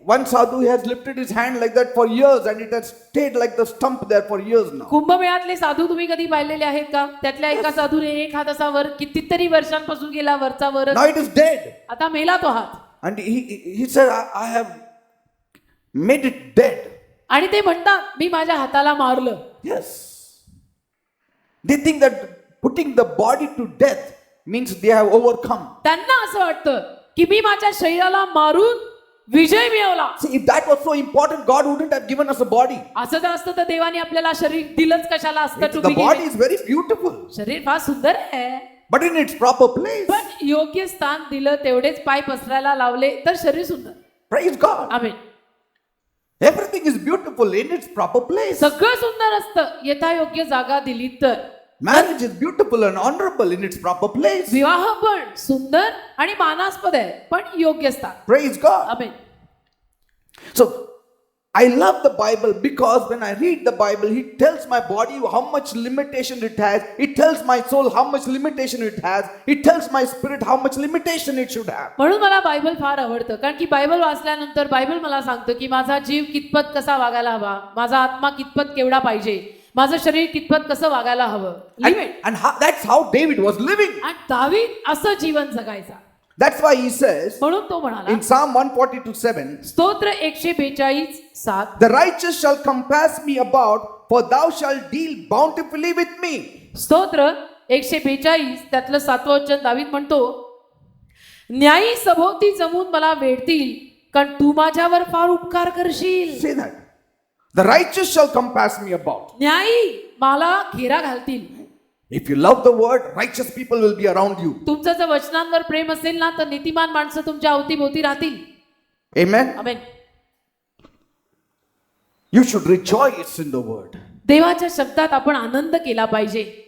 S1: one sadhu has lifted his hand like that for years and it has stayed like the stump there for years now.
S2: कुंभमेळ्यातले साधू तुम्ही कधी पाहिलेले आहेत का? त्यातल्या एका साधूने एक हात असा वर कितीतरी वर्षांपासून गेला, वरचा वर.
S1: Now it is dead.
S2: आता मेला तो हात.
S1: And he said, I have made it dead.
S2: आणि ते म्हणतात मी माझ्या हाताला मारलं.
S1: Yes. They think that putting the body to death means they have overcome.
S2: त्यांना असं वाटतं की मी माझ्या शरीराला मारून विजय मिळवला.
S1: See, if that was so important, God wouldn't have given us a body.
S2: असं जर असतं तर देवाने आपल्याला शरीर दिलंच कशाला असतं. to
S1: The
S2: begin
S1: body
S2: with.
S1: is very beautiful,
S2: शरीर फार सुंदर आहे,
S1: but in its proper place.
S2: पण योग्य स्थान दिलं, तेवढेच पाय पसरायला लावले तर शरीर सुंदर.
S1: Praise God.
S2: Amen.
S1: Everything is beautiful in its proper place.
S2: सगळं सुंदर असतं यथायोग्य जागा दिली तर.
S1: Marriage is beautiful and honorable in its proper place.
S2: विवाह पण सुंदर आणि मानास्पद आहे, पण योग्य स्थान.
S1: Praise God.
S2: Amen.
S1: So, I love the Bible because when I read the Bible, it tells my body how much limitation it has. It tells my soul how much limitation it has. It tells my spirit how much limitation it should have.
S2: म्हणून मला Bible फार आवडतं, कारण की Bible वाचल्यानंतर Bible मला सांगतं की माझा जीव कितपत कसा वागायला हवा, माझा आत्मा कितपत केवढा पाहिजे, माझं शरीर कितपत कसं वागायला हवं. Live it.
S1: And that's how David was living.
S2: आणि दावीद असं जीवन जगायचा.
S1: That's why he says
S2: म्हणून तो म्हणाला
S1: in Psalm 142:7,
S2: स्तोत्र 142:7,
S1: the righteous shall compass me about, for thou shalt deal bountifully with me.
S2: स्तोत्र 142 त्यातलं 7वं वचन दावीद म्हणतो, न्यायी सभोवती जमून मला वेढतील, कारण तू माझ्यावर फार उपकार करशील.
S1: Say that. The righteous shall compass me about.
S2: न्यायी मला घेरा घालतील.
S1: If you love the word, righteous people will be around you.
S2: तुमचं जर वचनांवर प्रेम असेल ना, तर नीतिमान माणसं तुमच्या अवतीभोवती राहतील.
S1: Amen.
S2: Amen.
S1: You should rejoice in the word.
S2: देवाच्या शब्दात आपण आनंद केला पाहिजे.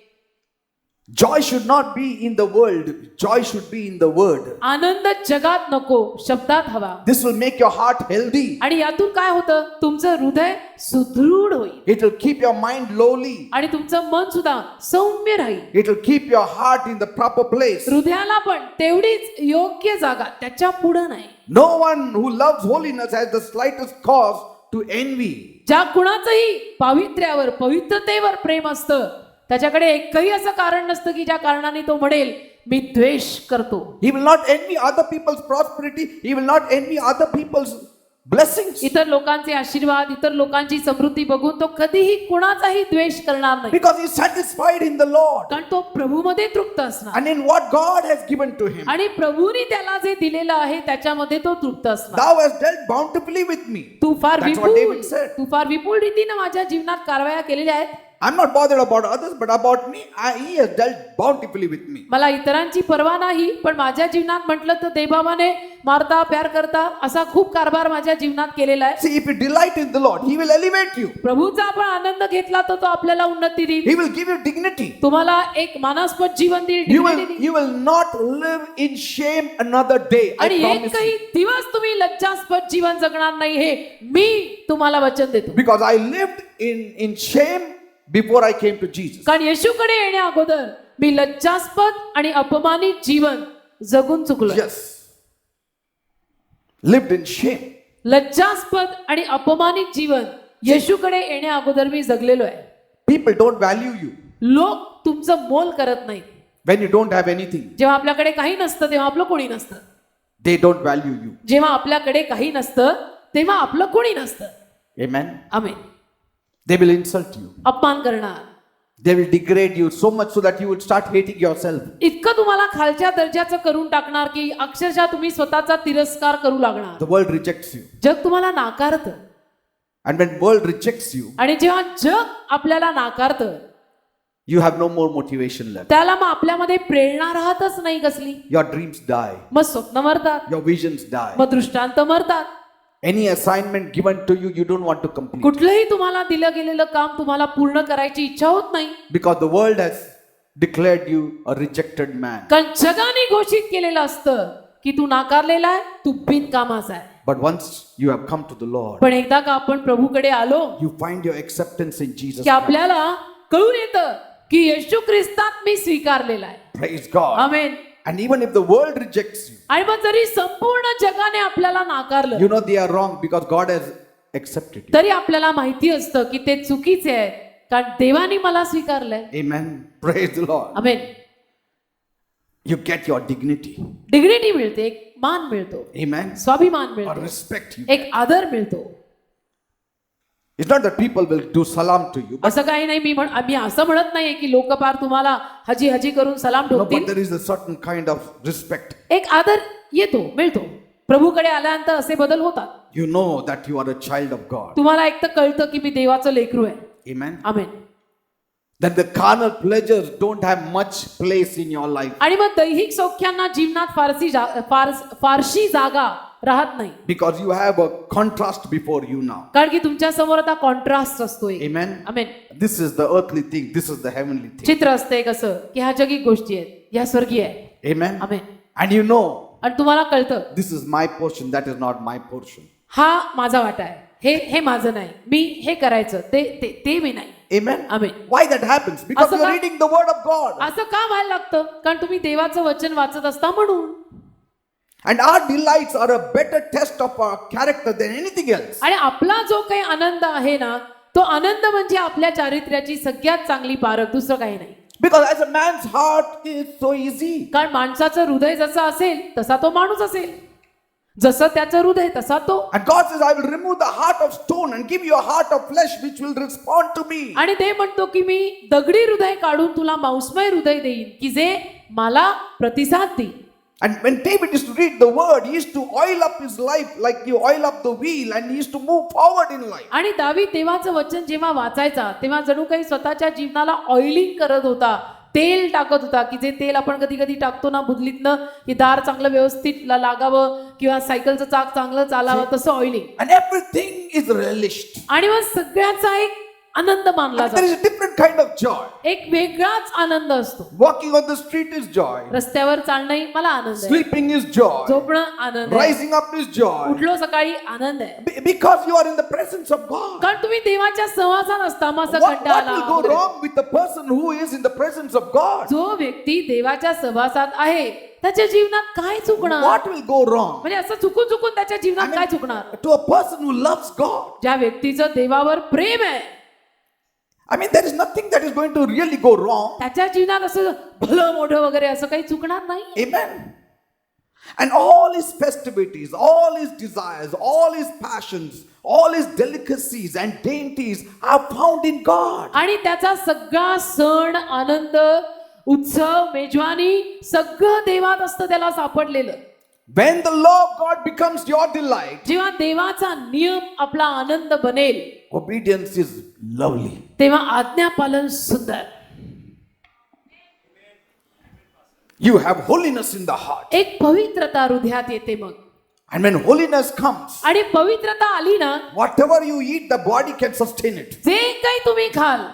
S1: Joy should not be in the world. Joy should be in the word.
S2: आनंद जगात नको, शब्दात हवा.
S1: This will make your heart healthy.
S2: आणि यातून काय होतं, तुमचं हृदय सुदृढ होईल
S1: It will keep your mind lowly.
S2: आणि तुमचं मन सुद्धा सौम्य राहील.
S1: It will keep your heart in the proper place.
S2: हृदयाला पण तेवढीच योग्य जागा, त्याच्या पुढं नाही.
S1: No one who loves holiness has the slightest cause to envy.
S2: ज्या कुणाचंही पावित्र्यावर, पवित्रतेवर प्रेम असतं, त्याच्याकडे एकही असं कारण नसतं की ज्या कारणाने तो म्हणेल मी द्वेष करतो.
S1: He will not envy other people's prosperity. He will not envy other people's blessings.
S2: इतर लोकांचे आशीर्वाद, इतर लोकांची समृद्धी बघून तो कधीही कुणाचाही द्वेष करणार नाही,
S1: Because he is satisfied in the Lord
S2: कारण तो प्रभूमध्ये तृप्त असणार
S1: and in what God has given to him.
S2: आणि प्रभूने त्याला जे दिलेलं आहे त्याच्यामध्ये तो तृप्त असणार.
S1: Thou hast dealt bountifully with me.
S2: तू फार
S1: That's what
S2: Vipul,
S1: David said.
S2: तू फार विपुल रीतीने माझ्या जीवनात कारवाया केलेल्या आहेत.
S1: I'm not bothered about others, but about me, he has dealt bountifully with me.
S2: मला इतरांची पर्वा नाही, पण माझ्या जीवनात म्हटलं तर देवबाबाने मारता प्यार करता असा खूप कारभार माझ्या जीवनात केलेला आहे.
S1: See, if you delight in the Lord, he will elevate you.
S2: प्रभूचा आपण आनंद घेतला तर तो आपल्याला उन्नती देईल,
S1: He will give you dignity.
S2: तुम्हाला एक मानास्पद जीवन देईल,
S1: You
S2: dignity
S1: will,
S2: देईल.
S1: you will not live in shame another day. I
S2: आणि
S1: promise
S2: एकही
S1: you.
S2: दिवस तुम्ही लज्जास्पद जीवन जगणार नाही, हे मी तुम्हाला वचन देतो.
S1: Because I lived in shame before I came to Jesus.
S2: कारण येशूकडे येण्या अगोदर मी लज्जास्पद आणि अपमानित जीवन जगून चुकलो.
S1: Yes. Lived in shame.
S2: लज्जास्पद आणि अपमानित जीवन येशूकडे येण्या अगोदर मी जगलेलो आहे.
S1: People don't value you
S2: लोक तुमचं मोल करत नाहीत.
S1: when you don't have anything.
S2: जेव्हा आपल्याकडे काही नसतं तेव्हा आपलं कोणी नसतं.
S1: They don't value you.
S2: जेव्हा आपल्याकडे काही नसतं तेव्हा आपलं कोणी नसतं.
S1: Amen.
S2: Amen.
S1: They will insult you.
S2: अपमान करणार,
S1: They will degrade you so much so that you would start hating yourself.
S2: इतकं तुम्हाला खालच्या दर्जाचं करून टाकणार की अक्षरशः तुम्ही स्वतःचा तिरस्कार करू लागणार.
S1: The world rejects you.
S2: जग तुम्हाला नाकारतं
S1: And when world rejects you,
S2: आणि जेव्हा जग आपल्याला नाकारतं
S1: you have no more motivation left.
S2: त्याला मग आपल्यामध्ये प्रेरणा राहतच नाही कसली.
S1: Your dreams die.
S2: मग स्वप्न मरतात,
S1: Your visions die.
S2: मग दृष्टांत मरतात.
S1: Any assignment given to you, you don't want to complete.
S2: कुठलंही तुम्हाला दिलं गेलेलं काम तुम्हाला पूर्ण करायची इच्छा होत नाही,
S1: Because the world has declared you a rejected man.
S2: कारण जगाने घोषित केलेलं असतं की तू नाकारलेला आहे, तू बिनकामाचा आहे.
S1: But once you have come to the Lord,
S2: पण एकदा का आपण प्रभूकडे आलो
S1: you find your acceptance in Jesus
S2: की
S1: Christ.
S2: आपल्याला कळून येतं की येशू ख्रिस्तात मी स्वीकारलेला आहे.
S1: Praise God.
S2: Amen.
S1: And even if the world rejects you,
S2: आणि मग जरी संपूर्ण जगाने आपल्याला नाकारलं
S1: you know they are wrong because God has accepted you.
S2: तरी आपल्याला माहिती असतं की ते चुकीचे आहे, कारण देवाने मला स्वीकारलंय.
S1: Amen. Praise the Lord.
S2: Amen.
S1: You get your dignity.
S2: Dignity मिळते, एक मान मिळतो,
S1: Amen.
S2: स्वाभिमान
S1: Or
S2: मिळतो,
S1: respect you.
S2: एक आदर मिळतो.
S1: It's not that people will do salam to you, but,
S2: असं काही नाही, मी असं म्हणत नाहीये की लोक फार तुम्हाला हजी हजी करून सलाम
S1: no, but
S2: ठोकतील.
S1: there is a certain kind of respect.
S2: एक आदर येतो, मिळतो. प्रभूकडे आल्यानंतर असे बदल होतात.
S1: You know that you are a child of God.
S2: तुम्हाला एक तर कळतं की मी देवाचं लेकरू आहे.
S1: Amen.
S2: Amen.
S1: That the carnal pleasures don't have much place in your life.
S2: आणि मग दैहिक सौख्यांना जीवनात फारशी जागा राहत नाही.
S1: Because you have a contrast before you now.
S2: कारण की तुमच्या समोर आता कॉन्ट्रास्ट असतो एक.
S1: Amen.
S2: Amen.
S1: This is the earthly thing. This is the heavenly thing.
S2: चित्र असते कसं की ह्या जगी गोष्टी आहेत, ह्या स्वर्गीय आहे.
S1: Amen.
S2: Amen.
S1: And you know,
S2: आणि तुम्हाला कळतं
S1: this is my portion. That is not my portion.
S2: हा माझा वाटा आहे, हे माझं नाही, मी हे करायचं, ते मी नाही.
S1: Amen.
S2: Amen.
S1: Why that happens? Because
S2: असं
S1: you are
S2: का?
S1: reading the word of God.
S2: असं का व्हायला लागतं? कारण तुम्ही देवाचं वचन वाचत असता म्हणून.
S1: And our delights are a better test of our character than anything else.
S2: आणि आपला जो काही आनंद आहे ना, तो आनंद म्हणजे आपल्या चारित्र्याची सगळ्यात चांगली पारख, दुसरं काही नाही.
S1: Because as a man's heart is so easy.
S2: कारण माणसाचं हृदय जसं असेल तसा तो माणूस असेल, जसं त्याचं हृदय तसा तो.
S1: And God says, I will remove the heart of stone and give you a heart of flesh which will respond to me.
S2: आणि ते म्हणतो की मी दगडी हृदय काढून तुला मांसमय हृदय देईन की जे मला प्रतिसाद देईल.
S1: And when David used to read the word, he used to oil up his life like you oil up the wheel, and he used to move forward in life.
S2: आणि दावीद देवाचं वचन जेव्हा वाचायचा तेव्हा जणू काही स्वतःच्या जीवनाला ऑइलिंग करत होता, तेल टाकत होता, की जे तेल आपण कधी कधी टाकतो ना बुदलीतनं, की दार चांगलं व्यवस्थित लागावं किंवा सायकलचं चाक चांगलं चालावं, तसं oiling.
S1: And everything is relished.
S2: आणि मग सगळ्याचा एक आनंद मानला
S1: And there
S2: जातो,
S1: is a different kind of joy.
S2: एक वेगळाच आनंद असतो.
S1: Walking on the street is joy.
S2: रस्त्यावर चालणंही मला आनंद आहे,
S1: Sleeping is joy.
S2: झोपणं आनंद आहे,
S1: Rising up is joy.
S2: उठलो सकाळी आनंद आहे.
S1: Because you are in the presence of God.
S2: कारण तुम्ही देवाच्या सहवासात असता. मग असं
S1: What
S2: कंटाळा
S1: will go
S2: आला.
S1: wrong with the person who is in the presence of God?
S2: जो व्यक्ती देवाच्या सहवासात आहे त्याच्या जीवनात काय चुकणार?
S1: What will go wrong?
S2: म्हणजे असं चुकून चुकून त्याच्या जीवनात काय चुकणार?
S1: To a person who loves God.
S2: ज्या व्यक्तीचं देवावर प्रेम आहे
S1: I mean, there is nothing that is going to really go wrong.
S2: त्याच्या जीवनात असं भलं मोठं वगैरे असं काही चुकणार नाही.
S1: Amen. And all his festivities, all his desires, all his passions, all his delicacies and dainties are found in God.
S2: आणि त्याचा सगळा सण आनंद उत्सव मेजवानी सगळं देवात असतं, त्याला सापडलेलं.
S1: When the law of God becomes your delight,
S2: जेव्हा देवाचा नियम आपला आनंद बनेल
S1: obedience is lovely.
S2: तेव्हा आज्ञापालन सुंदर.
S1: You have holiness in the heart.
S2: एक पवित्रता हृदयात येते मग.
S1: And when holiness comes,
S2: आणि पवित्रता आली ना,
S1: whatever you eat, the body can sustain it.
S2: जे काही तुम्ही खाल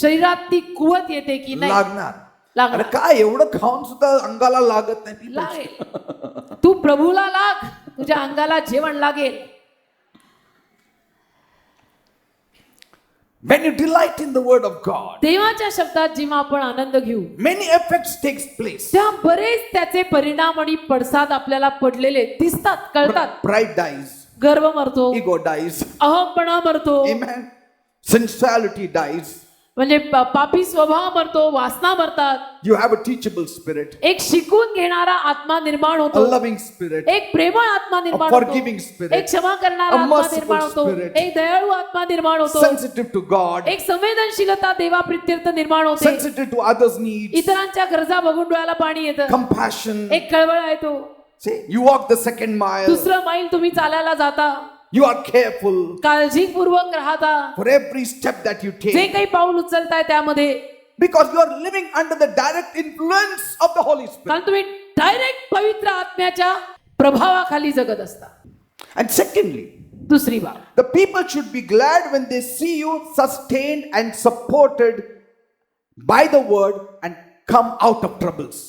S2: शरीरात ती कुवत येते की नाही?
S1: लागणार.
S2: लागणार.
S1: अरे काय एवढं खाऊन सुद्धा अंगाला लागत नाही.
S2: लागेल. तू प्रभूला लाग, तुझ्या अंगाला जेवण लागेल.
S1: When you delight in the word of God,
S2: देवाच्या शब्दात जेव्हा आपण आनंद घेऊ
S1: many effects takes place.
S2: तेव्हा बरेच त्याचे परिणाम आणि पडसाद आपल्याला पडलेले दिसतात, कळतात.
S1: Pride dies.
S2: गर्व मरतो,
S1: Ego dies.
S2: अहमपणा मरतो,
S1: Amen. Sensuality dies.
S2: म्हणजे पापी स्वभाव मरतो, वासना मरतात.
S1: You have a teachable spirit,
S2: एक शिकून घेणारा आत्मा निर्माण
S1: a
S2: होतो,
S1: loving spirit,
S2: एक प्रेमळ आत्मा निर्माण
S1: A
S2: होतो,
S1: forgiving spirit.
S2: एक क्षमा करणारा
S1: A
S2: आत्मा
S1: merciful
S2: निर्माण होतो,
S1: spirit.
S2: एक दयाळू आत्मा निर्माण होतो,
S1: sensitive to God,
S2: एक संवेदनशीलता देवाप्रित्यर्थ निर्माण होते,
S1: sensitive to others' needs,
S2: इतरांच्या गरजा बघून डोळ्याला पाणी येतं,
S1: compassion.
S2: एक कळवळ येतो.
S1: See, you walk the second mile.
S2: दुसरं मैल तुम्ही चालायला जाता,
S1: You are careful
S2: काळजीपूर्वक राहता,
S1: for every step that you
S2: जे
S1: take
S2: काही पाऊल उचलताय त्यामध्ये,
S1: because you are living under the direct influence of the Holy Spirit.
S2: कारण तुम्ही डायरेक्ट पवित्र आत्म्याच्या प्रभावाखाली जगत असता.
S1: And secondly,
S2: दुसरी बाब,
S1: the people should be glad when they see you sustained and supported by the word and come out of troubles.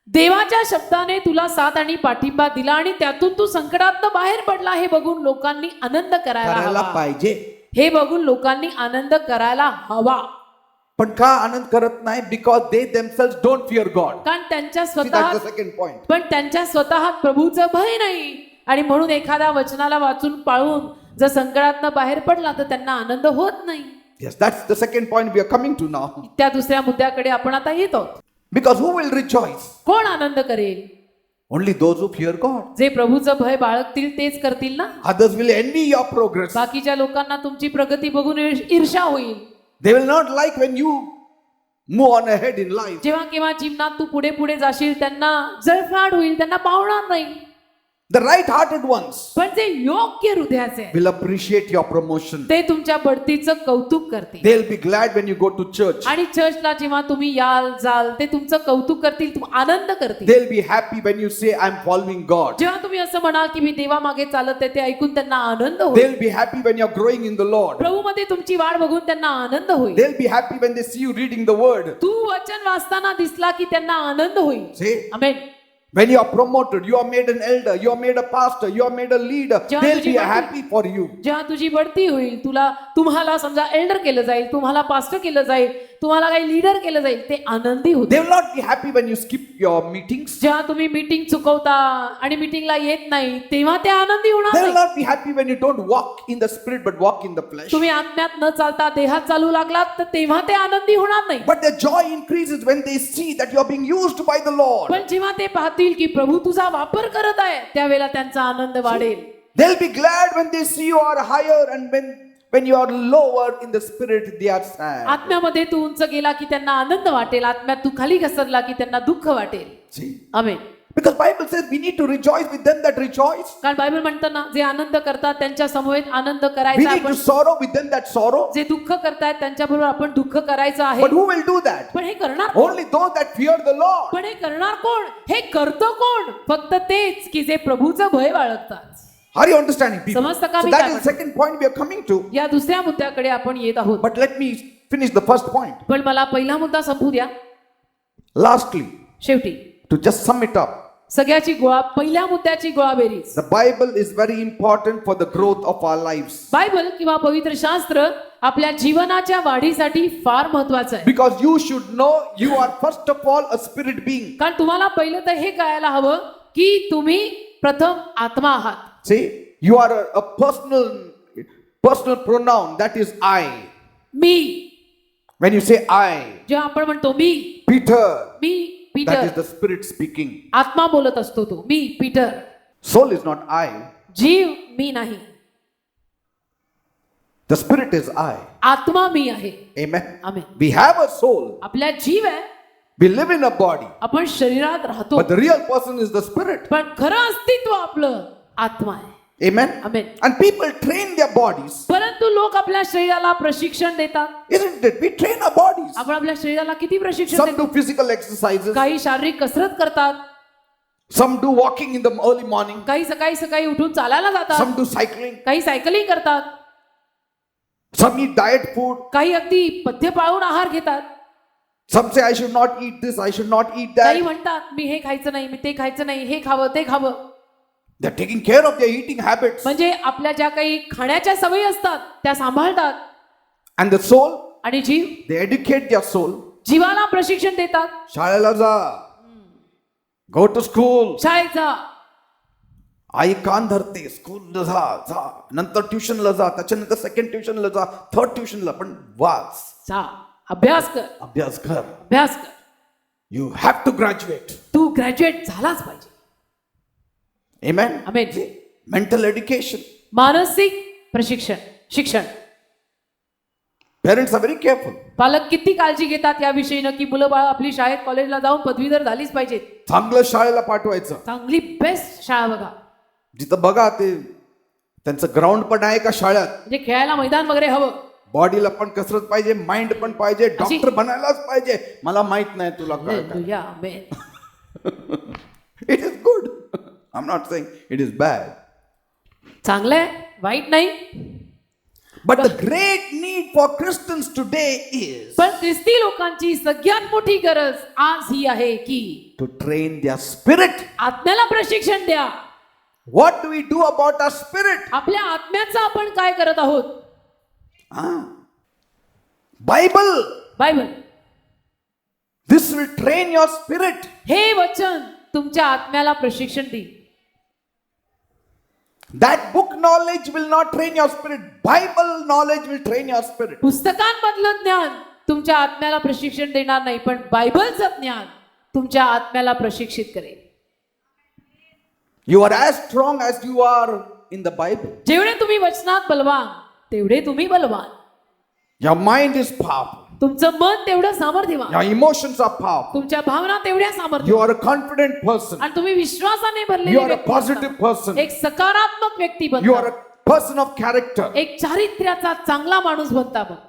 S2: देवाच्या शब्दाने तुला साथ आणि पाठिंबा दिला आणि त्यातून तू संकटातनं बाहेर पडला हे बघून लोकांनी आनंद करायला
S1: करायला
S2: हवा.
S1: पाहिजे.
S2: हे बघून लोकांनी आनंद करायला हवा.
S1: पण का आनंद करत नाही? Because they themselves don't fear God.
S2: कारण त्यांच्या
S1: See, that's
S2: स्वतः
S1: the second point.
S2: पण त्यांच्या स्वतः प्रभूचं भय नाही. आणि म्हणून एखाद्या वचनाला वाचून पाळून जर संकटातनं बाहेर पडला तर त्यांना आनंद होत नाही.
S1: Yes, that's the second point we are coming to now.
S2: त्या दुसऱ्या मुद्द्याकडे आपण आता येतो.
S1: Because who will rejoice?
S2: कोण आनंद करेल?
S1: Only those who fear God.
S2: जे प्रभूचं भय बाळगतील तेच करतील ना.
S1: Others will envy your progress.
S2: बाकीच्या लोकांना तुमची प्रगती बघून ईर्ष्या होईल.
S1: They will not like when you move on ahead in life.
S2: जेव्हा केव्हा जीवनात तू पुढे पुढे जाशील त्यांना जळफळाट होईल, त्यांना पावणार नाही.
S1: The right-hearted ones
S2: पण जे योग्य हृदयाचे आहेत,
S1: will appreciate your promotion.
S2: ते तुमच्या बढतीचं कौतुक करतील.
S1: They'll be glad when you go to church.
S2: आणि चर्चला जेव्हा तुम्ही याल जाल, ते तुमचं कौतुक करतील, आनंद करतील.
S1: They'll be happy when you say, I'm following God.
S2: जेव्हा तुम्ही असं म्हणाल की मी देवामागे चालत आहे, ते ऐकून त्यांना आनंद होईल.
S1: They'll be happy when you're growing in the Lord.
S2: प्रभूमध्ये तुमची वाढ बघून त्यांना आनंद होईल.
S1: They'll be happy when they see you reading the word.
S2: तू वचन वाचताना दिसला की त्यांना आनंद होईल.
S1: See?
S2: Amen.
S1: When you are promoted, you are made an elder, you are made a pastor, you are made a leader.
S2: जेव्हा
S1: They'll
S2: तुझी
S1: be
S2: बढती-
S1: happy for you.
S2: जेव्हा तुझी बढती होईल, तुम्हाला समजा एल्डर केलं जाईल, तुम्हाला पास्टर केलं जाईल, तुम्हाला काही लीडर केलं जाईल, ते आनंदी
S1: They
S2: होतील.
S1: will not be happy when you skip your meetings.
S2: जेव्हा तुम्ही मीटिंग चुकवता आणि मीटिंगला येत नाही, तेव्हा ते आनंदी होणार
S1: They will
S2: नाही.
S1: not be happy when you don't walk in the spirit but walk in the flesh.
S2: तुम्ही आत्म्यात न चालता देहात चालू लागलात, तर तेव्हा ते आनंदी होणार नाही.
S1: But their joy increases when they see that you are being used by the Lord.
S2: पण जेव्हा ते पाहतील की प्रभू तुझा वापर करत आहे, त्यावेळेला त्यांचा आनंद वाढेल.
S1: They'll be glad when they see you are higher, and when you are lower in the spirit, they are sad.
S2: आत्म्यामध्ये तू उंच गेला की त्यांना आनंद वाटेल, आत्म्यात तू खाली घसरला की त्यांना दुःख वाटेल.
S1: See?
S2: Amen.
S1: Because Bible says we need to rejoice with them that rejoice.
S2: कारण बायबल म्हणतं ना, जे आनंद करतात त्यांच्या समवेत आनंद
S1: We
S2: करायचा
S1: need to
S2: आपण.
S1: sorrow with them that sorrow.
S2: जे दुःख करतायत त्यांच्याबरोबर आपण दुःख करायचं आहे.
S1: But who will do that?
S2: पण हे करणार कोण?
S1: Only those that fear the Lord.
S2: पण हे करणार कोण? हे करतो कोण? फक्त तेच की जे प्रभूचं भय बाळगतात.
S1: Are you understanding, people?
S2: समजतं का
S1: So
S2: मी
S1: that
S2: काय
S1: is the second point we are coming to.
S2: या दुसऱ्या मुद्द्याकडे आपण येत आहोत.
S1: But let me finish the first point.
S2: पण मला पहिला मुद्दा संपू द्या.
S1: Lastly,
S2: शेवटी
S1: to just sum it up,
S2: सगळ्याची पहिल्या मुद्द्याची गोळाबेरीज.
S1: the Bible is very important for the growth of our lives.
S2: Bible किंवा पवित्र शास्त्र आपल्या जीवनाच्या वाढीसाठी फार महत्वाचं आहे.
S1: Because you should know you are first of all a spirit being.
S2: कारण तुम्हाला पहिलं तर हे कळायला हवं की तुम्ही प्रथम आत्मा आहात.
S1: See, you are a personal pronoun, that is I.
S2: Me.
S1: When you say I,
S2: जेव्हा आपण म्हणतो मी,
S1: Peter,
S2: me
S1: that
S2: Peter,
S1: is the spirit speaking.
S2: आत्मा बोलत असतो तो, मी Peter.
S1: Soul is not I.
S2: जीव मी नाही,
S1: The spirit is I.
S2: आत्मा मी आहे.
S1: Amen.
S2: Amen.
S1: We have a soul.
S2: आपल्या जीव आहे,
S1: We live in a body.
S2: आपण शरीरात राहतो,
S1: But the real person is the spirit.
S2: पण खरं अस्तित्व आपलं आत्मा आहे.
S1: Amen.
S2: Amen.
S1: And people train their bodies.
S2: परंतु लोक आपल्या शरीराला प्रशिक्षण देतात.
S1: Isn't it? We train our bodies.
S2: आपण आपल्या शरीराला किती प्रशिक्षण
S1: Some
S2: देतो?
S1: do physical exercises.
S2: काही शारीरिक कसरत करतात,
S1: Some do walking in the early morning.
S2: काही सकाळी सकाळी उठून चालायला जातात,
S1: Some do cycling.
S2: काही सायकलिंग करतात,
S1: Some eat diet food.
S2: काही अगदी पथ्य पाळून आहार घेतात.
S1: Some say, I should not eat this, I should not eat
S2: काही
S1: that.
S2: म्हणतात मी हे खायचं नाही, मी ते खायचं नाही, हे खावं ते खावं.
S1: They're taking care of their eating habits.
S2: म्हणजे आपल्या ज्या काही खाण्याच्या सवयी असतात त्या सांभाळतात.
S1: And the soul,
S2: आणि जीव,
S1: they educate their soul.
S2: जीवाला प्रशिक्षण देतात.
S1: शाळेला जा. Go to school.
S2: शाळेत जा,
S1: आई कान धरते, स्कूलला जा, नंतर ट्युशनला जा, त्याच्यानंतर सेकंड ट्युशनला जा, थर्ड ट्युशनला, पण वाच,
S2: जा, अभ्यास कर,
S1: अभ्यास कर.
S2: अभ्यास कर.
S1: You have to graduate.
S2: तू ग्रॅज्युएट झालाच पाहिजे.
S1: Amen.
S2: आमेन.
S1: Mental education.
S2: मानसिक प्रशिक्षण, शिक्षण.
S1: Parents are very careful.
S2: पालक किती काळजी घेतात या विषयीनं की मुलं बाळ आपली शाळेत कॉलेजला जाऊन पदवीधर झालीच पाहिजेत.
S1: चांगलं शाळेला पाठवायचं.
S2: चांगली बेस्ट शाळा बघा,
S1: जिथं बघा ते त्यांचं ग्राउंड पण आहे का शाळेत.
S2: म्हणजे खेळायला मैदान वगैरे हवं.
S1: बॉडीला पण कसरत पाहिजे, माइंड पण पाहिजे,
S2: अशी-
S1: डॉक्टर बनायलाच पाहिजे. मला माहित नाही तुला काय काय.
S2: Hallelujah, amen.
S1: It is good. I'm not saying it is bad.
S2: चांगलंय, वाईट नाही.
S1: But the great need for Christians today is
S2: पण ख्रिस्ती लोकांची सगळ्यात मोठी गरज आज ही आहे की
S1: to train their spirit.
S2: आत्म्याला प्रशिक्षण द्या.
S1: What do we do about our spirit?
S2: आपल्या आत्म्याचं आपण काय करत आहोत?
S1: Bible.
S2: Bible,
S1: This will train your spirit.
S2: हे वचन तुमच्या आत्म्याला प्रशिक्षण देईल.
S1: That book knowledge will not train your spirit. Bible knowledge will train your spirit.
S2: पुस्तकांमधलं ज्ञान तुमच्या आत्म्याला प्रशिक्षण देणार नाही, पण बायबलचं ज्ञान तुमच्या आत्म्याला प्रशिक्षित करेल.
S1: You are as strong as you are in the Bible.
S2: जेवढे तुम्ही वचनात बलवान तेवढे तुम्ही बलवान.
S1: Your mind is powerful.
S2: तुमचं मन तेवढं सामर्थ्यवान,
S1: Your emotions are powerful.
S2: तुमच्या भावना तेवढ्या
S1: You
S2: सामर्थ्यवान,
S1: are a confident person.
S2: आणि तुम्ही विश्वासाने भरलेले
S1: You are a
S2: व्यक्ती
S1: positive
S2: बनता.
S1: person.
S2: एक सकारात्मक व्यक्ती
S1: You are
S2: बनता,
S1: a person of character.
S2: एक चारित्र्याचा चांगला माणूस बनता. मग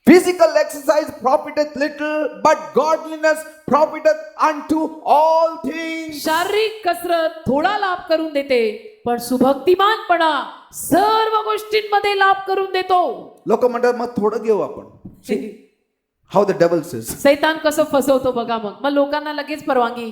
S1: Physical exercise profiteth little, but godliness profiteth unto all things.
S2: शारीरिक कसरत थोडा लाभ करून देते, पण सुभक्तिमानपणा सर्व गोष्टींमध्ये लाभ करून देतो.
S1: लोक म्हणतात मग थोडं घेऊ आपण. How the devil says.
S2: सैतान कसं फसवतो बघा. मग लोकांना लगेच परवानगी.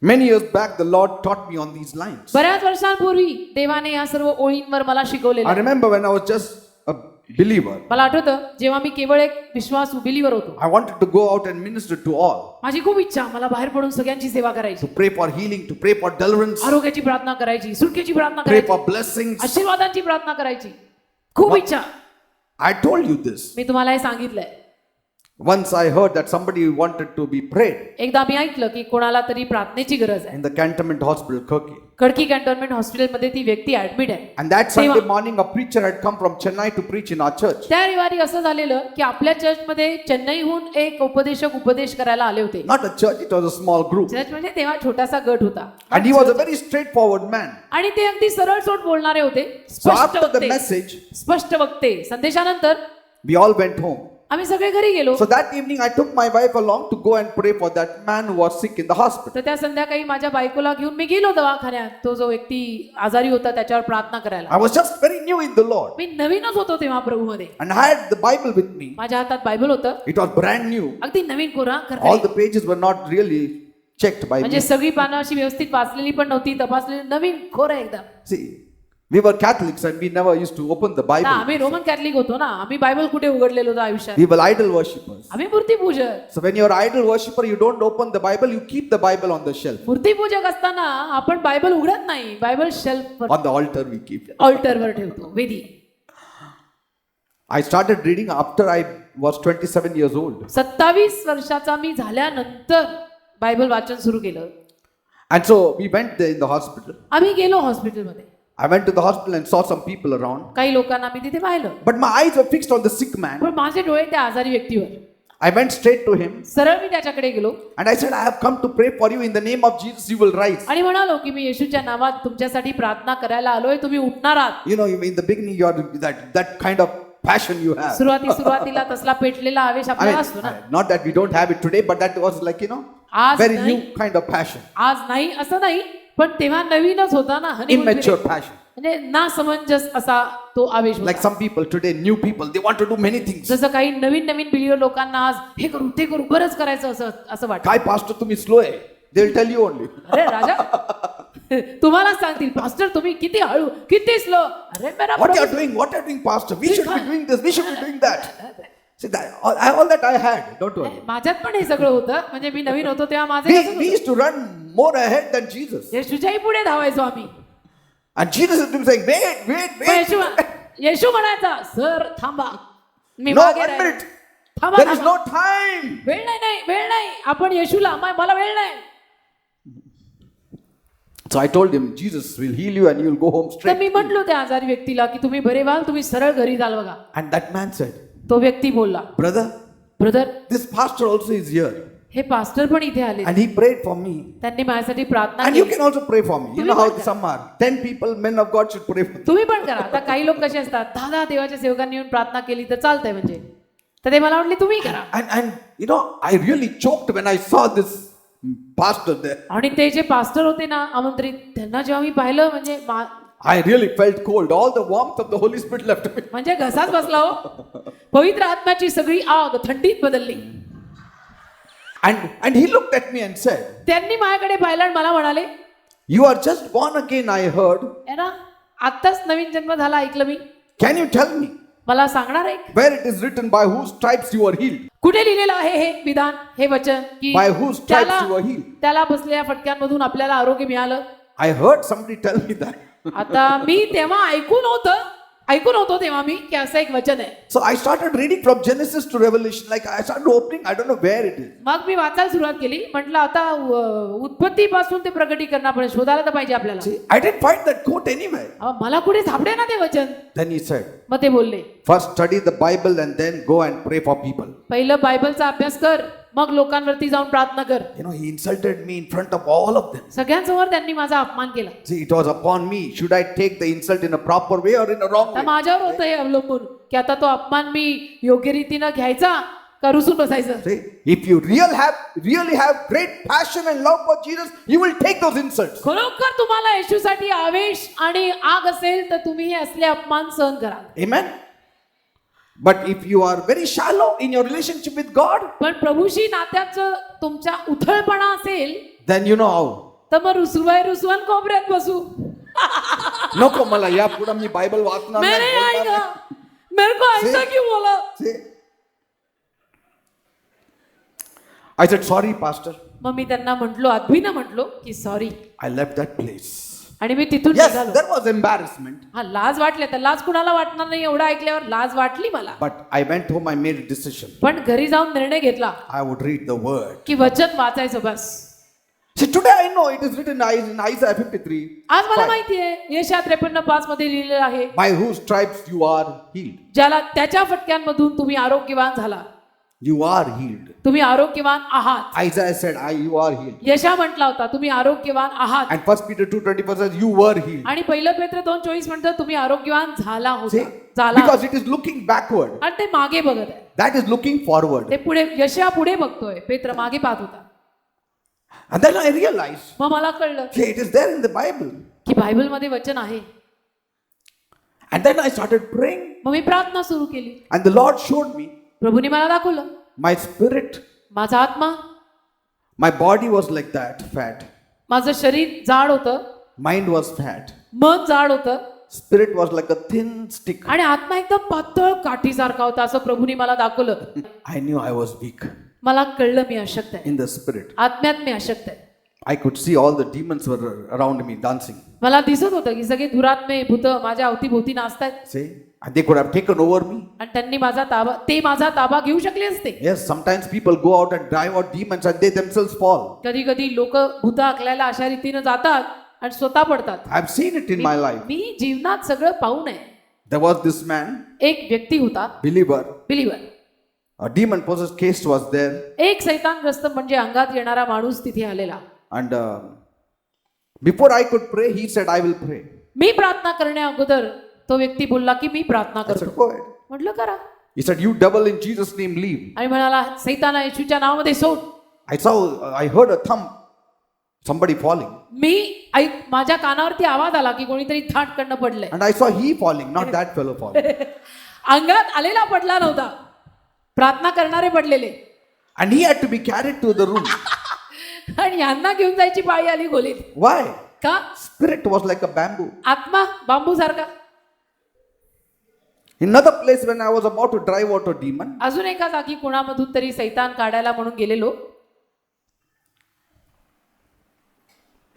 S1: Many years back, the Lord taught me on these lines.
S2: बऱ्याच वर्षांपूर्वी देवाने या सर्व ओळींवर मला शिकवलेलं
S1: I
S2: आहे.
S1: remember when I was just a believer,
S2: मला आठवतं जेव्हा मी केवळ एक विश्वासू बिलीवर होतो,
S1: I wanted to go out and minister to all,
S2: माझी खूप इच्छा, मला बाहेर पडून सगळ्यांची सेवा करायची,
S1: to pray for healing, to pray for deliverance,
S2: आरोग्याची प्रार्थना करायची, सुटकेची प्रार्थना
S1: pray
S2: करायची,
S1: for blessings.
S2: आशीर्वादांची प्रार्थना करायची. खूप इच्छा.
S1: I told you this.
S2: मी तुम्हाला हे सांगितलंय.
S1: Once I heard that somebody wanted to be prayed
S2: एकदा मी ऐकलं की कोणाला तरी प्रार्थनेची गरज आहे.
S1: in the cantonment hospital, Kirky.
S2: Khadki cantonment हॉस्पिटलमध्ये ती व्यक्ती ऍडमिट आहे.
S1: And that Sunday morning, a preacher had come from Chennai to preach in our church.
S2: त्या रविवारी असं झालेलं की आपल्या चर्चमध्ये चेन्नईहून एक उपदेशक उपदेश करायला आले होते.
S1: Not a church, it was a small group.
S2: Church म्हणजे तेव्हा छोटासा गट होता,
S1: And he was a very straightforward man.
S2: आणि ते अगदी सरळसोट बोलणारे होते.
S1: So
S2: स्पष्ट
S1: after the
S2: वक्ते.
S1: message,
S2: स्पष्ट वक्ते. संदेशानंतर
S1: we all went home.
S2: आम्ही सगळे घरी गेलो.
S1: So that evening, I took my wife along to go and pray for that man who was sick in the hospital.
S2: तर त्या संध्याकाळी माझ्या बायकोला घेऊन मी गेलो दवाखान्यात. तो जो व्यक्ती आजारी होता त्याच्यावर प्रार्थना करायला.
S1: I was just very new in the Lord.
S2: मी नवीनच होतो तेव्हा प्रभूमध्ये.
S1: And I had the Bible with me.
S2: माझ्या हातात बायबल होतं,
S1: It was brand new.
S2: अगदी नवीन कोरा
S1: All
S2: खरखरीत.
S1: the pages were not really checked by
S2: म्हणजे
S1: me.
S2: सगळी पानं अशी व्यवस्थित वाचलेली पण नव्हती, तपासलेली, नवीन कोरं एकदम.
S1: See, we were Catholics and we never used to open the
S2: ना,
S1: Bible.
S2: आम्ही रोमन कॅथलिक होतो ना, आम्ही बायबल कुठे उघडलेलो होतो आयुष्यात.
S1: We were idol worshippers.
S2: आम्ही मूर्तीपूजक.
S1: So when you're an idol worshipper, you don't open the Bible, you keep the Bible on the shelf.
S2: मूर्तीपूजक असताना आपण बायबल उघडत नाही, बायबल शेल्फवर,
S1: On the altar we keep it.
S2: ऑल्टरवर ठेवतो, वेदी.
S1: I started reading after I was 27 years old.
S2: 27 वर्षाचा मी झाल्यानंतर Bible वाचन सुरू केलं.
S1: And so we went there in the hospital.
S2: आम्ही गेलो हॉस्पिटलमध्ये.
S1: I went to the hospital and saw some people around.
S2: काही लोकांना मी तिथे पाहिलं,
S1: But my eyes were fixed on the sick man.
S2: पण माझे डोळे त्या आजारी व्यक्तीवर.
S1: I went straight to him
S2: सरळ मी त्याच्याकडे गेलो
S1: and I said, I have come to pray for you in the name of Jesus, you will rise.
S2: आणि म्हणालो की मी येशूच्या नावात तुमच्यासाठी प्रार्थना करायला आलोय, तुम्ही उठणार आहात.
S1: You know, in the beginning, you are that kind of passion you have.
S2: सुरुवातीला तसला पेटलेला आवेश
S1: I
S2: आपल्याला
S1: mean,
S2: असतो ना.
S1: not that we don't have it today, but that was like,
S2: आज
S1: very
S2: नाही.
S1: new kind of passion,
S2: आज नाही असं नाही, पण तेव्हा नवीनच होता ना. honeymoon
S1: immature
S2: period.
S1: passion.
S2: म्हणजे ना समंजस असा तो आवेश
S1: Like
S2: होता.
S1: some people today, new people, they want to do many things.
S2: जसं काही नवीन बिलीवर लोकांना आज हे करू ते करू बरंच करायचं असं वाटतं.
S1: काय pastor तुम्ही slow आहे? They'll tell you only.
S2: अरे राजा, तुम्हाला सांगतील पास्टर तुम्ही किती हळू, किती स्लो. अरे मेरा
S1: What you are
S2: Prabhu.
S1: doing? What you are doing, pastor? We should be doing this. We should be doing that. See that all that I had. Don't worry.
S2: माझ्यात पण हे सगळं होतं. म्हणजे मी नवीन होतो तेव्हा माझं
S1: We,
S2: असंच
S1: we
S2: होतं.
S1: used to run more ahead than Jesus.
S2: येशूच्याही पुढे धावायचो आम्ही.
S1: And Jesus is saying, wait.
S2: पण येशू म्हणायचा, सर थांबा, मी
S1: No,
S2: मागे
S1: 1
S2: राहीन.
S1: minute.
S2: थांबा,
S1: There is
S2: थांबा.
S1: no time.
S2: वेळ नाही. आपण येशूला मला वेळ नाही.
S1: So I told him, Jesus will heal you and you will go home
S2: तर
S1: straight.
S2: मी म्हटलो त्या आजारी व्यक्तीला की तुम्ही बरे व्हाल, तुम्ही सरळ घरी जाल बघा.
S1: And that man said,
S2: तो व्यक्ती बोलला,
S1: brother,
S2: brother
S1: this pastor also is here.
S2: हे पास्टर पण इथे आले,
S1: And he prayed for me.
S2: त्यांनी माझ्यासाठी प्रार्थना
S1: And you
S2: केली.
S1: can also pray for me. You know how some are. 10 people, men of God should pray for me.
S2: तुम्ही पण करा. आता काही लोक कसे असतात, 10 देवाच्या सेवकांनी येऊन प्रार्थना केली तर चालतंय म्हणजे. तर ते मला वाटले तुम्ही करा.
S1: And I really choked when I saw this pastor there.
S2: आणि ते जे पास्टर होते ना आमंत्रित, त्यांना जेव्हा मी पाहिलं म्हणजे
S1: I really felt cold. All the warmth of the Holy Spirit left me.
S2: म्हणजे घसाच बसला हो. पवित्र आत्म्याची सगळी आग थंडीत बदलली.
S1: And he looked at me and said,
S2: त्यांनी माझ्याकडे पाहिलं आणि मला म्हणाले,
S1: you are just born again, I heard.
S2: है ना, आत्ताच नवीन जन्म झाला ऐकलं मी.
S1: Can you tell me
S2: मला सांगणार आहे
S1: where it is written by whose stripes you are healed?
S2: कुठे लिहिलेलं आहे हे विधान, हे वचन की
S1: By whose stripes you are healed?
S2: त्याला बसलेल्या फटक्यांमधून आपल्याला आरोग्य मिळालं.
S1: I heard somebody tell me that.
S2: आता मी तेव्हा ऐकून होतं, ऐकून होतो तेव्हा मी की असं एक वचन आहे.
S1: So I started reading from Genesis to Revelation. Like I started opening, I don't know where it is.
S2: मग मी वाचायला सुरुवात केली. म्हटलं आता उत्पत्तीपासून ते प्रकटीकरणापर्यंत शोधायला तर पाहिजे आपल्याला.
S1: See, I didn't find that quote anywhere.
S2: मला कुठे सापडे ना ते वचन.
S1: Then he said,
S2: मग ते बोलले,
S1: first study the Bible and then go and pray for people.
S2: पहिलं बायबलचा अभ्यास कर, मग लोकांवरती जाऊन प्रार्थना कर.
S1: You know, he insulted me in front of all of them.
S2: सगळ्यांसमोर त्यांनी माझा अपमान केला.
S1: See, it was upon me. Should I take the insult in a proper way or in a wrong
S2: तर
S1: way?
S2: माझ्यावर होतं हे अवलंबून की आता तो अपमान मी योग्य रीतीनं घ्यायचा का रुसून बसायचं.
S1: See, if you really have great passion and love for Jesus, you will take those insults.
S2: खरोखर तुम्हाला येशूसाठी आवेश आणि आग असेल तर तुम्ही हे असले अपमान सहन करा.
S1: Amen. But if you are very shallow in your relationship with God,
S2: पण प्रभूशी नात्याचं तुमच्या उथळपणा असेल
S1: then you know how.
S2: तर मग रुसवान कोपऱ्यात बसू.
S1: नको मला या पुढे मी बायबल वाचणार
S2: मैं
S1: नाही,
S2: नहीं
S1: बोलणार
S2: आएगा.
S1: नाही.
S2: मेरे को ऐसा क्यों बोला.
S1: See? I said, sorry, Pastor.
S2: मग मी त्यांना म्हटलो, अद्विना म्हटलो की sorry,
S1: I left that place.
S2: आणि मी तिथून
S1: Yes,
S2: निघालो.
S1: there was embarrassment.
S2: हा लाज वाटले, तर लाज कुणाला वाटणार नाही. एवढं ऐकल्यावर लाज वाटली मला.
S1: But I went home, I made a decision.
S2: पण घरी जाऊन निर्णय घेतला
S1: I would read the word.
S2: की वचन वाचायचं बस.
S1: See, today I know it is written in Isaiah 53.
S2: आज मला
S1: 5.
S2: माहिती आहे यशा 53:5 मध्ये लिहिलेलं आहे,
S1: By whose stripes you are healed.
S2: ज्याला त्याच्या फटक्यांमधून तुम्ही आरोग्यवान झाला.
S1: You are healed.
S2: तुम्ही आरोग्यवान आहात.
S1: Isaiah said, you are healed.
S2: यशा म्हटला होता तुम्ही आरोग्यवान आहात.
S1: And 1 Peter 2:24 says, you were healed.
S2: आणि पहिलं पेत्र 2:24 म्हणतं तुम्ही आरोग्यवान झाला
S1: See,
S2: होता, झाला.
S1: because it is looking backward.
S2: आणि ते मागे बघत आहे.
S1: That is looking forward.
S2: ते पुढे, यशा पुढे बघतोय, पेत्र मागे पाहत होता.
S1: And then I realized,
S2: मग मला कळलं
S1: okay, it is there in the Bible.
S2: की बायबल मध्ये वचन आहे.
S1: And then I started praying.
S2: मग मी प्रार्थना सुरू केली.
S1: And the Lord showed me
S2: प्रभूने मला दाखवलं
S1: my spirit,
S2: माझा आत्मा,
S1: my body was like that, fat.
S2: माझं शरीर जाड होतं,
S1: Mind was fat.
S2: मन जाड होतं,
S1: Spirit was like a thin stick.
S2: आणि आत्मा एकदम पातळ काठीसारखा होता. असं प्रभूने मला दाखवलं.
S1: I knew I was weak
S2: मला कळलं मी अशक्त आहे.
S1: in the spirit.
S2: आत्म्यात मी अशक्त आहे.
S1: I could see all the demons were around me dancing.
S2: मला दिसत होतं की सगळे दुरात्मे भूत माझ्या अवतीभोवती नाचतायत.
S1: See? And they could have taken over me.
S2: आणि त्यांनी माझा ताबा घेऊ शकले असते.
S1: Yes, sometimes people go out and drive out demons and they themselves fall.
S2: कधी कधी लोक भूत हाकलायला अशा रीतीनं जातात आणि स्वतः पडतात.
S1: I've seen it in my life.
S2: मी जीवनात सगळं पाहून आहे.
S1: There was this man,
S2: एक व्यक्ती होता,
S1: believer,
S2: believer.
S1: a demon possessed case was there.
S2: एक सैतानग्रस्त म्हणजे अंगात येणारा माणूस तिथे आलेला.
S1: And before I could pray, he said, I will pray.
S2: मी प्रार्थना करण्या अगोदर तो व्यक्ती बोलला की मी प्रार्थना
S1: I said,
S2: करतो.
S1: go ahead.
S2: म्हटलं करा.
S1: He said, you devil, in Jesus' name, leave.
S2: आणि म्हणाला सैताना येशूच्या नावामध्ये सोड.
S1: I heard a thump, somebody falling.
S2: माझ्या कानावरती आवाज आला की कोणीतरी थाटकडनं पडलंय.
S1: And I saw he falling, not that fellow falling.
S2: अंगात आलेला पडला नव्हता, प्रार्थना करणारे पडलेले.
S1: And he had to be carried to the room.
S2: आणि यांना घेऊन जायची पाळी आली खोलीत.
S1: Why?
S2: का?
S1: Spirit was like a bamboo.
S2: आत्मा बांबू सारखा.
S1: In another place, when I was about to drive out a demon,
S2: अजून एका जागी कुणामधून तरी सैतान काढायला म्हणून गेलेलो.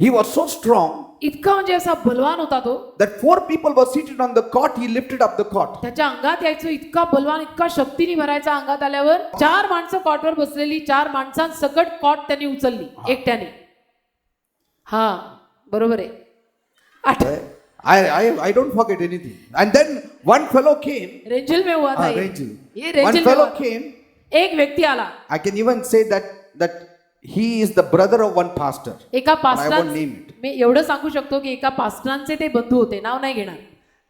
S1: he was so strong
S2: इतका म्हणजे असा बलवान होता तो.
S1: that 4 people were seated on the cot. He lifted up the cot.
S2: त्याच्या अंगात यायचं, इतका बलवान, इतका शक्तीने भरायचा अंगात आल्यावर. 4 माणसं कॉटवर बसलेली, 4 माणसांसकट कॉट त्यांनी उचलली एकट्याने. हा बरोबर आहे.
S1: I don't forget anything. And then one fellow came.
S2: रेंजल में हुआ था ये.
S1: Rachel.
S2: ये
S1: One
S2: रेंजल में
S1: fellow
S2: हुआ.
S1: came.
S2: एक व्यक्ती आला.
S1: I can even say that he is the brother of one pastor.
S2: एका
S1: But I won't
S2: पास्टरांचे,
S1: name it.
S2: मी एवढं सांगू शकतो की एका पास्टरांचे ते बंधू होते, नाव नाही घेणार.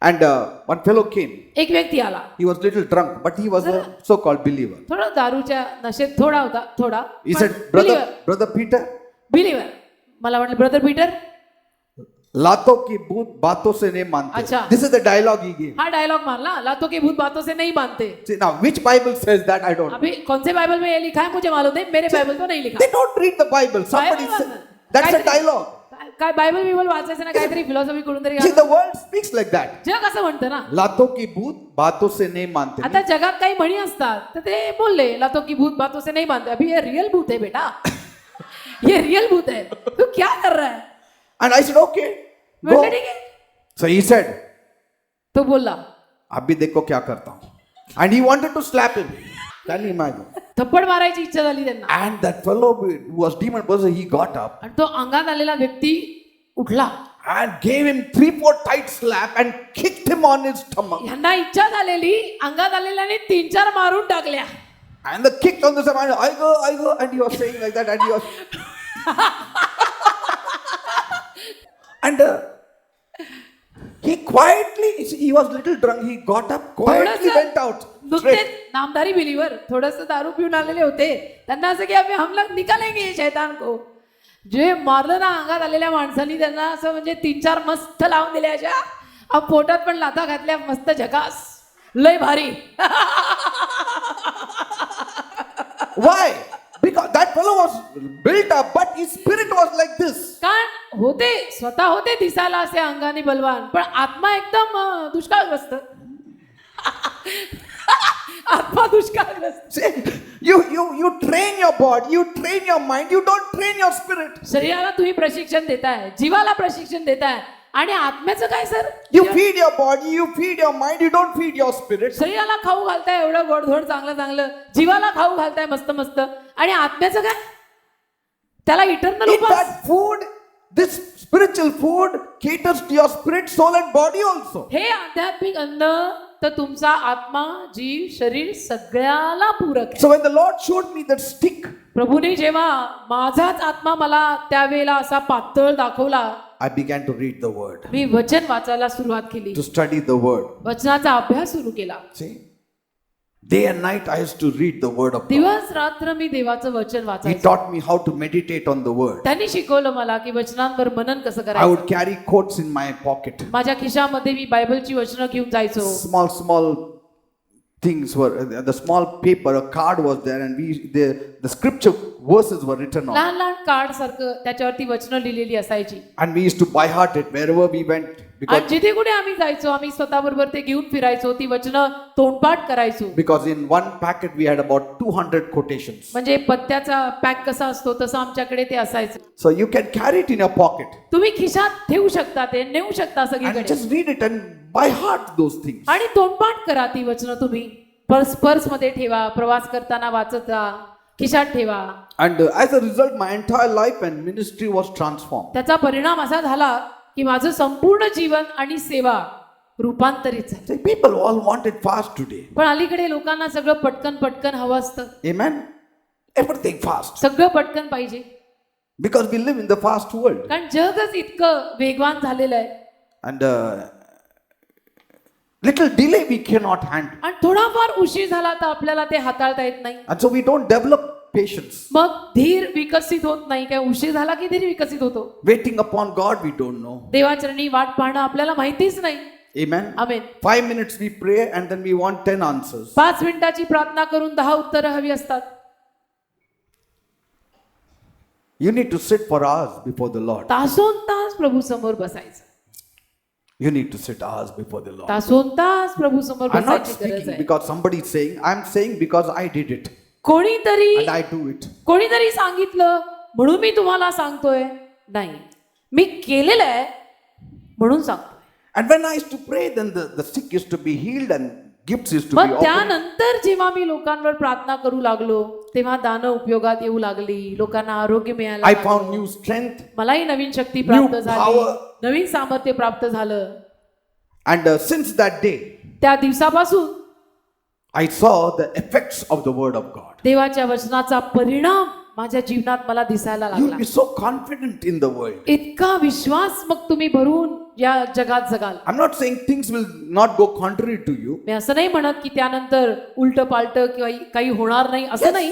S1: And one fellow came.
S2: एक व्यक्ती आला,
S1: He was little drunk, but he was a so-called believer.
S2: थोडा दारूच्या नशेत थोडा होता, थोडा.
S1: He said, brother Peter,
S2: believer. मला म्हटलं ब्रदर पीटर.
S1: लातों की भूत बातों से नहीं मानते.
S2: अच्छा.
S1: This is the dialogue he gave.
S2: हा डायलॉग मारला, लातों के भूत बातों से नहीं मानते.
S1: See, now which Bible says that? I don't know.
S2: अभी कौन से बाइबल में ये लिखा है मुझे मालूम नहीं, मेरे बाइबल तो नहीं लिखा.
S1: They don't read the Bible. Somebody
S2: Bible
S1: said,
S2: वाचन.
S1: that's a
S2: काहीतरी-
S1: dialogue.
S2: काय बायबल बिबल वाचायचं ना, काहीतरी फिलॉसॉफी करून तरी.
S1: See, the world speaks like that.
S2: जग असं म्हणतं ना.
S1: लातों की भूत बातों से नहीं मानते.
S2: आता जगात काही म्हणी असतात तर ते बोलले लातों की भूत बातों से नहीं मानते. अभी ये रियल भूत है बेटा. ये रियल भूत है, तू क्या कर रहा है.
S1: And I said, okay, go.
S2: म्हटलं ठीक आहे.
S1: So he said,
S2: तो बोलला
S1: अभी देखो क्या करता हूँ. And he wanted to slap him. Can you imagine?
S2: थप्पड मारायची इच्छा झाली त्यांना
S1: And that fellow who was demon possessed, he got up
S2: आणि तो अंगात आलेला व्यक्ती उठला.
S1: and gave him 3-4 tight slap and kicked him on his stomach.
S2: यांना इच्छा झालेली अंगात आलेल्याने 3-4 मारून टाकल्या.
S1: And the kick on the stomach, I go, and he was saying like that, and he was. And he quietly, he was little drunk, he got up, quietly went out.
S2: नुकतेच
S1: Straight.
S2: नामधारी believer थोडस दारू पिऊन आलेले होते. त्यांना असं की अभी हम लोग निकालेंगे ये शैतान को. जे मारलं ना अंगात आलेल्या माणसांनी त्यांना असं म्हणजे 3-4 मस्त लावून दिल्या अशा. पोटात पण लाथा घातल्या मस्त झकास. लय भारी.
S1: Why? Because that fellow was built up, but his spirit was like this.
S2: कारण होते स्वतः होते दिसायला असे अंगाने बलवान पण आत्मा एकदम दुष्काळग्रस्त. आत्मा दुष्काळग्रस्त.
S1: See, you train your body, you train your mind, you don't train your spirit.
S2: शरीराला तुम्ही प्रशिक्षण देताय, जीवाला प्रशिक्षण देताय आणि आत्म्याचं काय sir?
S1: You feed your body, you feed your mind, you don't feed your spirit.
S2: शरीराला खाऊ घालताय एवढं गोडधोड चांगलं चांगलं, जीवाला खाऊ घालताय मस्त मस्त आणि आत्म्याचं काय? त्याला इटर्नल
S1: Eat
S2: उपास.
S1: that food. This spiritual food caters to your spirit, soul, and body also.
S2: हे आध्यात्मिक अन्न तर तुमचा आत्मा जीव शरीर सगळ्याला पूरक आहे.
S1: So when the Lord showed me that stick,
S2: प्रभूने जेव्हा माझाच आत्मा मला त्यावेळेला असा पातळ दाखवला,
S1: I began to read the word,
S2: मी वचन वाचायला सुरुवात केली,
S1: to study the word.
S2: वचनाचा अभ्यास सुरू केला.
S1: See, day and night I used to read the word of God.
S2: दिवस रात्र मी देवाचं वचन
S1: He
S2: वाचायचं.
S1: taught me how to meditate on the word.
S2: त्यांनी शिकवलं मला की वचनांवर मनन कसं
S1: I
S2: करायचं.
S1: would carry quotes in my pocket.
S2: माझ्या खिशामध्ये मी बायबलची वचनं घेऊन जायचो.
S1: Small things were, the small paper, a card was there, and the scripture verses were written on.
S2: लहान लहान कार्ड सारखं त्याच्यावरती वचनं लिहिलेली असायची.
S1: And we used to by heart it wherever we went.
S2: आणि
S1: Because,
S2: जिथे कुठे आम्ही जायचो आम्ही स्वतःबरोबर ते घेऊन फिरायचो, ती वचनं तोंडपाठ करायचो.
S1: because in one packet we had about 200 quotations.
S2: म्हणजे पत्त्याचा पॅक कसा असतो तसं आमच्याकडे ते असायचं.
S1: So you can carry it in your pocket
S2: तुम्ही खिशात ठेवू शकता, ते नेऊ शकता
S1: and
S2: सगळीकडे
S1: just read it and by heart those things.
S2: आणि तोंडपाठ करा ती वचनं. तुम्ही पर्स मध्ये ठेवा, प्रवास करताना वाचत राहा, खिशात ठेवा.
S1: And as a result, my entire life and ministry was transformed.
S2: त्याचा परिणाम असा झाला की माझं संपूर्ण जीवन आणि सेवा रूपांतरित झाली.
S1: See, people all want it fast today.
S2: पण अलीकडे लोकांना सगळं पटकन हवं असतं.
S1: Amen? Everything fast.
S2: सगळं पटकन पाहिजे,
S1: Because we live in the fast world.
S2: कारण जगच इतकं वेगवान झालेलं आहे.
S1: And little delay we cannot handle.
S2: आणि थोडाफार उशीर झाला तर आपल्याला ते हाताळता येत नाही.
S1: And so we don't develop patience.
S2: मग धीर विकसित होत नाही. काय उशीर झाला की धीर विकसित होतो.
S1: Waiting upon God we don't know.
S2: देवाचरणी वाट पाहणं आपल्याला माहितीच नाही.
S1: Amen?
S2: Amen.
S1: 5 minutes we pray and then we want 10 answers.
S2: 5 मिनिटाची प्रार्थना करून 10 उत्तरं हवी असतात.
S1: You need to sit for hours before the Lord.
S2: तासोन तास प्रभू समोर बसायचं.
S1: You need to sit hours before the Lord.
S2: तासोन तास प्रभू समोर
S1: I'm not
S2: बसायची गरज
S1: speaking
S2: आहे.
S1: because somebody is saying, I'm saying because I did it
S2: कोणीतरी
S1: and I do it.
S2: कोणीतरी सांगितलं म्हणून मी तुम्हाला सांगतोय नाही, मी केलेलं आहे म्हणून सांगतोय.
S1: And when I used to pray, then the sick used to be healed and gifts used to be
S2: मग
S1: opened.
S2: त्यानंतर जेव्हा मी लोकांवर प्रार्थना करू लागलो तेव्हा दानं उपयोगात येऊ लागली, लोकांना आरोग्य मिळालं
S1: I
S2: लागलं.
S1: found new strength.
S2: मलाही नवीन शक्ती प्राप्त
S1: New
S2: झाली,
S1: power.
S2: नवीन सामर्थ्य प्राप्त झालं.
S1: And since that day,
S2: त्या दिवसापासून
S1: I saw the effects of the word of God.
S2: देवाच्या वचनाचा परिणाम माझ्या जीवनात मला दिसायला
S1: You'll
S2: लागला.
S1: be so confident in the world.
S2: इतका विश्वास मग तुम्ही भरून या जगात जगाल.
S1: I'm not saying things will not go contrary to you.
S2: मी असं नाही म्हणत की त्यानंतर उलट पालट किंवा काही होणार नाही असं नाही.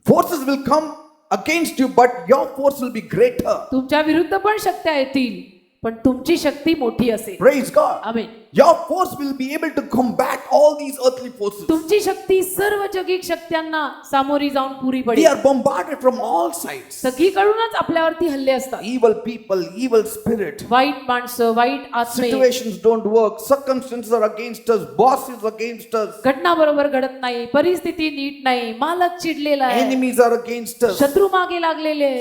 S1: Forces will come against you, but your force will be greater.
S2: तुमच्या विरुद्ध पण शक्त्या येतील पण तुमची शक्ती मोठी असेल.
S1: Praise God.
S2: Amen.
S1: Your force will be able to combat all these earthly forces.
S2: तुमची शक्ती सर्व जगिक शक्त्यांना सामोरी जाऊन पुरी
S1: We
S2: पडेल.
S1: are bombarded from all sides.
S2: सगळीकडूनच आपल्यावरती हल्ले असतात.
S1: Evil people, evil spirit.
S2: वाईट माणसं, वाईट आत्मे,
S1: Situations don't work. Circumstances are against us. Bosses against us.
S2: घटना बरोबर घडत नाही, परिस्थिती नीट नाही, मालक चिडलेला आहे,
S1: Enemies are against us.
S2: शत्रू मागे लागलेले.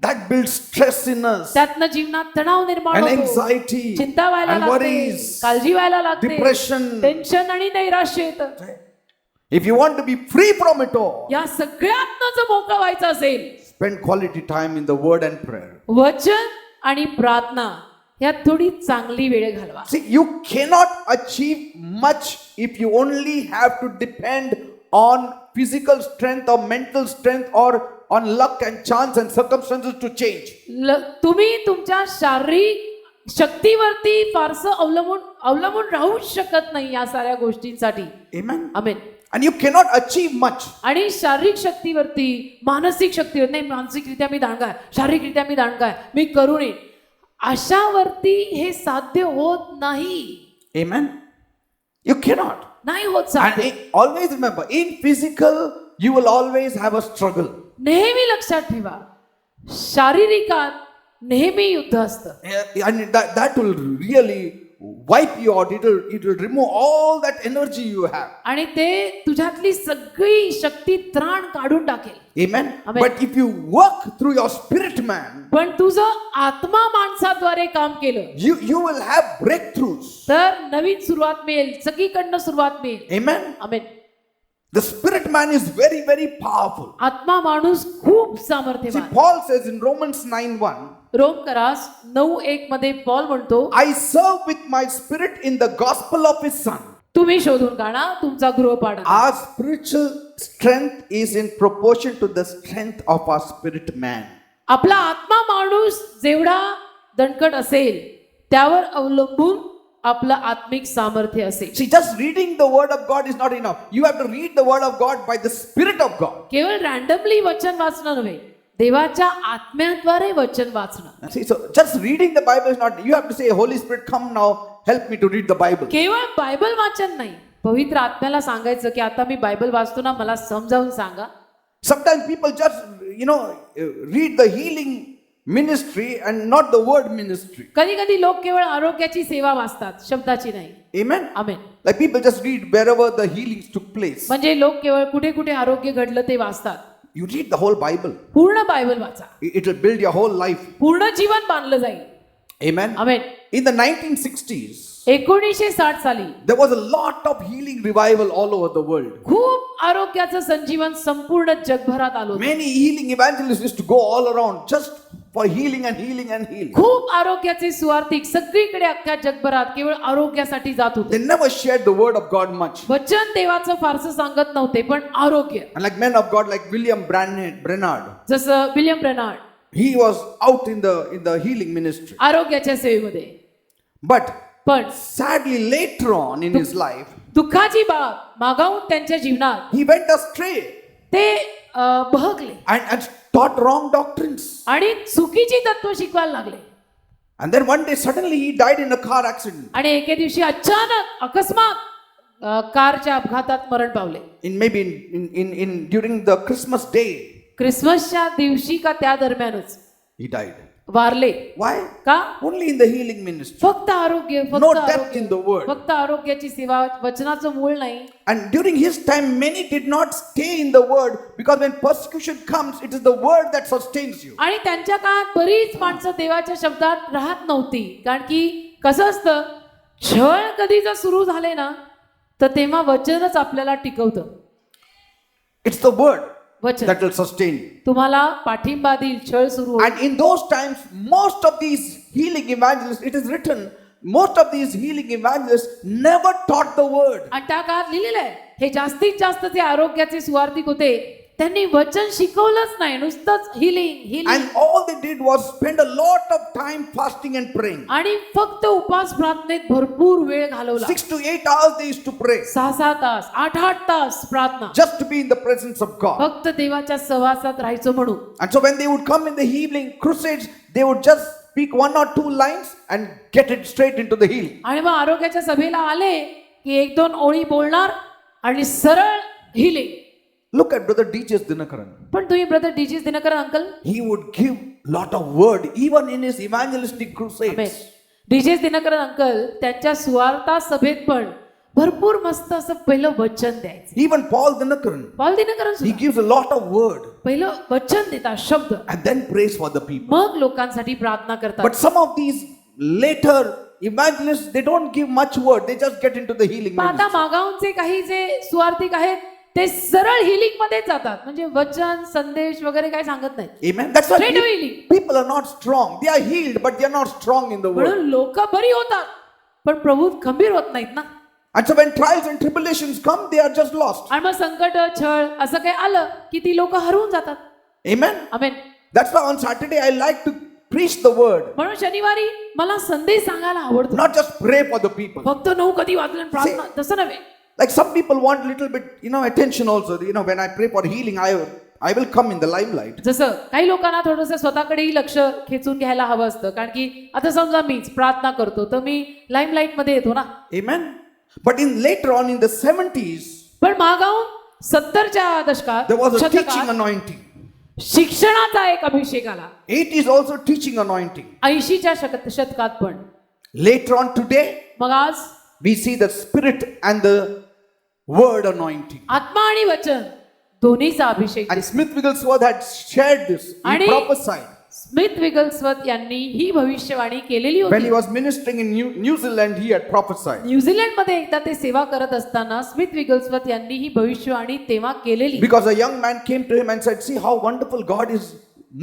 S1: that builds stress in us,
S2: त्यातनं जीवनात तणाव निर्माण
S1: and
S2: होतो,
S1: anxiety,
S2: चिंता व्हायला
S1: and
S2: लागते,
S1: worries,
S2: काळजी व्हायला लागते,
S1: depression.
S2: टेन्शन आणि नैराश्य येतं.
S1: If you want to be free from it all,
S2: या सगळ्यातनं जर मोकळं व्हायचं असेल,
S1: spend quality time in the word and prayer.
S2: वचन आणि प्रार्थना यात थोडी चांगली वेळ घालवा.
S1: See, you cannot achieve much if you only have to depend on physical strength or mental strength or on luck and chance and circumstances to change.
S2: तुम्ही तुमच्या शारीरिक शक्तीवरती फारसं अवलंबून राहू शकत नाही या साऱ्या गोष्टींसाठी.
S1: Amen.
S2: Amen.
S1: And you cannot achieve much.
S2: आणि शारीरिक शक्तीवरती मानसिक शक्तीवर नाही, मानसिकरित्या मी दांडगा आहे, शारीरिकरित्या मी दांडगा आहे, मी करू नये, अशावरती हे साध्य होत नाही.
S1: Amen. You cannot.
S2: नाही होत
S1: And
S2: साध्य.
S1: always remember, in physical, you will always have a struggle.
S2: नेहमी लक्षात ठेवा, शारीरिकात नेहमी युद्ध असतं.
S1: And that will really wipe you out. It will remove all that energy you have.
S2: आणि ते तुझ्यातली सगळी शक्ती त्राण काढून टाकेल.
S1: Amen.
S2: Amen.
S1: But if you work through your spirit man,
S2: पण तुझं आत्मा माणसाद्वारे काम केलं
S1: you will have breakthroughs.
S2: तर नवीन सुरुवात मिळेल, सगळीकडनं सुरुवात मिळेल.
S1: Amen.
S2: Amen.
S1: The spirit man is very, very powerful.
S2: आत्मा माणूस खूप
S1: See,
S2: सामर्थ्यवान.
S1: Paul says in Romans 9:1,
S2: रोमकरास 9:1 मध्ये पॉल म्हणतो,
S1: I serve with my spirit in the gospel of his son.
S2: तुम्ही शोधून काढा तुमचा गृहपाठ.
S1: Our spiritual strength is in proportion to the strength of our spirit man.
S2: आपला आत्मा माणूस जेवढा दणकट असेल त्यावर अवलंबून आपलं आत्मिक सामर्थ्य असेल.
S1: See, just reading the word of God is not enough. You have to read the word of God by the spirit of God.
S2: केवळ रँडमली वचन वाचणं नव्हे, देवाच्या आत्म्याद्वारे वचन वाचणं.
S1: See, so just reading the Bible is not, you have to say, Holy Spirit, come now, help me to read the Bible.
S2: केवळ Bible वाचन नाही, पवित्र आत्म्याला सांगायचं की आता मी बायबल वाचतो ना, मला समजावून सांगा.
S1: Sometimes people just, read the healing ministry and not the word ministry.
S2: कधी कधी लोक केवळ आरोग्याची सेवा वाचतात, शब्दाची नाही.
S1: Amen.
S2: Amen.
S1: Like people just read wherever the healings took place.
S2: म्हणजे लोक केवळ कुठे कुठे आरोग्य घडलं ते वाचतात.
S1: You read the whole Bible.
S2: पूर्ण बायबल वाचा,
S1: It will build your whole life.
S2: पूर्ण जीवन बांधलं जाईल.
S1: Amen.
S2: Amen.
S1: In the 1960s,
S2: 1960 साली
S1: there was a lot of healing revival all over the world.
S2: खूप आरोग्याचं संजीवन संपूर्ण जगभरात आलं होतं.
S1: Many healing evangelists used to go all around just for healing and healing and healing.
S2: खूप आरोग्याचे सुवार्थिक सगळीकडे अख्ख्या जगभरात केवळ आरोग्यासाठी जात होते.
S1: They never shared the word of God much.
S2: वचन देवाचं फारसं सांगत नव्हते, पण आरोग्य,
S1: And like men of God like William Brennard,
S2: जसं William Brainard
S1: he was out in the healing ministry.
S2: आरोग्याच्या सेवेमध्ये.
S1: But
S2: पण
S1: sadly later on in his life,
S2: दुःखाची बाब मागाहून त्यांच्या जीवनात
S1: he went astray
S2: ते बहकले
S1: and taught wrong doctrines.
S2: आणि चुकीची तत्व शिकवायला लागले.
S1: And then one day suddenly he died in a car accident.
S2: आणि एके दिवशी अचानक अकस्मात कारच्या अपघातात मरण पावले.
S1: Maybe in during the Christmas day,
S2: ख्रिसमसच्या दिवशी का त्या दरम्यानच
S1: he died.
S2: वारले.
S1: Why?
S2: का?
S1: Only in the healing ministry.
S2: फक्त आरोग्य,
S1: No
S2: फक्त
S1: depth in the
S2: आरोग्य,
S1: word.
S2: फक्त आरोग्याची सेवा, वचनाचं मूळ नाही.
S1: And during his time, many did not stay in the word because when persecution comes, it is the word that sustains you.
S2: आणि त्यांच्या काळात बरीच माणसं देवाच्या शब्दात राहत नव्हती, कारण की कसं असतं, छळ कधी जर सुरू झाले ना तर तेव्हा वचनच आपल्याला टिकवतं.
S1: It's the word
S2: वचन
S1: that will sustain you.
S2: तुम्हाला पाठिंबा देईल. छळ सुरू होईल.
S1: And in those times, most of these healing evangelists, it is written, most of these healing evangelists never taught the word.
S2: आणि त्या काळात लिहिलेलं आहे, हे जास्तीत जास्त जे आरोग्याचे सुवार्थिक होते त्यांनी वचन शिकवलंच नाही, नुसतंच healing.
S1: And all they did was spend a lot of time fasting and praying.
S2: आणि फक्त उपास प्रार्थनेत भरपूर वेळ घालवला.
S1: 6 to 8 hours they used to pray
S2: 6-6 तास, 8-8 तास प्रार्थना,
S1: just to be in the presence of God.
S2: फक्त देवाच्या सहवासात राहायचं म्हणून.
S1: And so when they would come in the evening crusades, they would just speak 1 or 2 lines and get it straight into the healing.
S2: आणि मग आरोग्याच्या सभेला आले की 1-2 ओळी बोलणार आणि सरळ healing.
S1: Look at Brother D.J. Dinakaran.
S2: पण तुम्ही brother DG Dinakaran uncle,
S1: He would give lot of word even in his evangelistic crusades.
S2: DJ Dinakaran uncle त्यांच्या सुवार्ता सभेत पण भरपूर मस्त असं पहिलं वचन द्यायचं.
S1: Even Paul Dinakaran,
S2: Paul Dinakaran
S1: he
S2: सुद्धा
S1: gives a lot of word
S2: पहिलं वचन देतात, शब्द,
S1: and then prays for the people.
S2: मग लोकांसाठी प्रार्थना करतात.
S1: But some of these later evangelists, they don't give much word. They just get into the healing
S2: पण आता
S1: ministry.
S2: मागाऊनचे काही जे सुवार्थिक आहेत ते सरळ हिलिंग मध्ये जातात, म्हणजे वचन संदेश वगैरे काही सांगत नाही.
S1: Amen. That's why
S2: Straight away healing.
S1: people are not strong. They are healed, but they are not strong in the word.
S2: म्हणून लोक बरी होतात पण प्रभू खंबीर होत नाहीत ना.
S1: And so when trials and tribulations come, they are just lost.
S2: आणि मग संकट छळ असं काही आलं की ती लोक हरवून जातात.
S1: Amen.
S2: Amen.
S1: That's why on Saturday I like to preach the word,
S2: म्हणून शनिवारी मला संदेश सांगायला आवडतो.
S1: not just pray for the people.
S2: फक्त 9 कधी वाजले आणि प्रार्थना, तसं नव्हे.
S1: Like some people want little bit, attention also. When I pray for healing, I will come in the limelight.
S2: जसं काही लोकांना थोडंसं स्वतःकडेही लक्ष खेचून घ्यायला हवं असतं, कारण की आता समजा मीच प्रार्थना करतो तर मी लाईमलाईट मध्ये येतो ना.
S1: Amen. But later on in the 70s,
S2: पण मागाऊन 70च्या दशकात
S1: there was a
S2: शतकात
S1: teaching anointing.
S2: शिक्षणाचा एक अभिषेक आला.
S1: 80s also teaching anointing.
S2: 80च्या शतकात पण.
S1: Later on today,
S2: मग आज
S1: we see the spirit and the word anointing.
S2: आत्मा आणि वचन दोन्हीचा अभिषेक.
S1: And Smith Wigglesworth had shared this. He
S2: आणि
S1: prophesied.
S2: स्मिथ विगल्सवर्थ यांनी ही भविष्यवाणी केलेली
S1: When he
S2: होती.
S1: was ministering in New Zealand, he had prophesied.
S2: New Zealand मध्ये एकदा ते सेवा करत असताना स्मिथ विगल्सवर्थ यांनी ही भविष्यवाणी तेव्हा केलेली.
S1: Because a young man came to him and said, "See how wonderful God is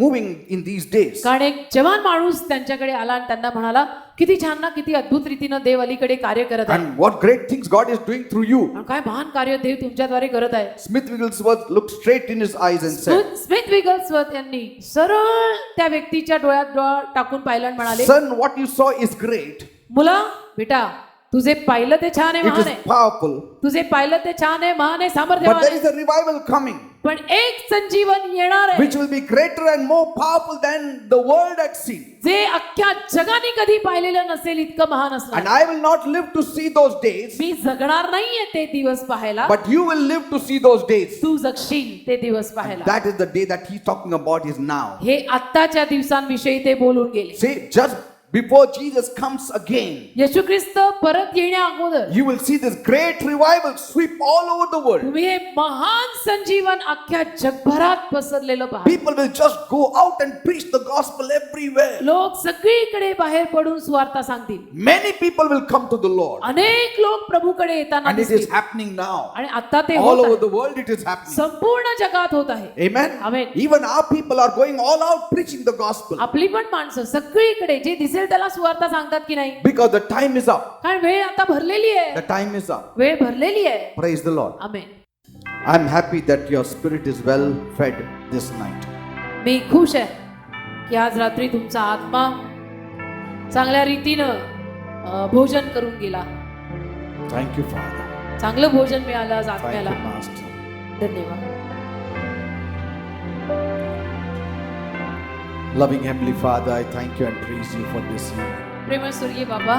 S1: moving in these days."
S2: कारण एक जवान माणूस त्यांच्याकडे आला आणि त्यांना म्हणाला, किती छान ना, किती अद्भुत रीतीनं देव अलीकडे कार्य करत आहे.
S1: And what great things God is doing through you.
S2: आणि काय महान कार्य देव तुमच्याद्वारे करत आहे.
S1: Smith Wigglesworth looked straight in his eyes and said,
S2: Smith Wigglesworth यांनी सरळ त्या व्यक्तीच्या डोळ्यात डोळा टाकून पाहिलं आणि म्हणाले,
S1: "Son, what you saw is great.
S2: मुला बेटा, तुझे पाहिलं ते छान आहे,
S1: It
S2: महान
S1: is
S2: आहे.
S1: powerful.
S2: तुझे पाहिलं ते छान आहे, महान आहे,
S1: But
S2: सामर्थ्यवान
S1: there
S2: आहे.
S1: is a revival coming,
S2: पण एक संजीवन येणार आहे
S1: which will be greater and more powerful than the world had seen.
S2: जे अख्ख्या जगाने कधी पाहिलेलं नसेल इतकं महान
S1: And
S2: असणार.
S1: I will not live to see those days,
S2: मी जगणार नाहीये ते दिवस पाहायला,
S1: but you will live to see those days."
S2: तू जगशील ते दिवस पाहायला.
S1: That is the day that he's talking about is now.
S2: हे आत्ताच्या दिवसांविषयी ते बोलून गेले.
S1: See, just before Jesus comes again,
S2: येशू ख्रिस्त परत येण्या अगोदर
S1: you will see this great revival sweep all over the world.
S2: तुम्ही हे महान संजीवन अख्ख्या जगभरात पसरलेलं पहा.
S1: People will just go out and preach the gospel everywhere.
S2: लोक सगळीकडे बाहेर पडून सुवार्ता सांगतील.
S1: Many people will come to the Lord.
S2: अनेक लोक प्रभूकडे येताना
S1: And it is
S2: दिसतील.
S1: happening now.
S2: आणि आता ते
S1: All
S2: होत
S1: over
S2: आहे.
S1: the world it is happening.
S2: संपूर्ण जगात होत आहे.
S1: Amen.
S2: Amen.
S1: Even our people are going all out preaching the gospel.
S2: आपली पण माणसं सगळीकडे जे दिसेल त्याला सुवार्ता सांगतात की नाही,
S1: Because the time is up.
S2: कारण वेळ आता भरलेली आहे.
S1: The time is up.
S2: वेळ भरलेली आहे.
S1: Praise the Lord.
S2: Amen.
S1: I'm happy that your spirit is well fed this night.
S2: मी खुश आहे की आज रात्री तुमचा आत्मा चांगल्या रीतीनं भोजन करून गेला.
S1: Thank you, Father.
S2: चांगलं भोजन मिळालं आज
S1: Thank
S2: आत्म्याला.
S1: you, Master.
S2: धन्यवाद.
S1: Loving Heavenly Father, I thank you and praise you for this evening.
S2: प्रेमळ स्वर्गीय बाबा,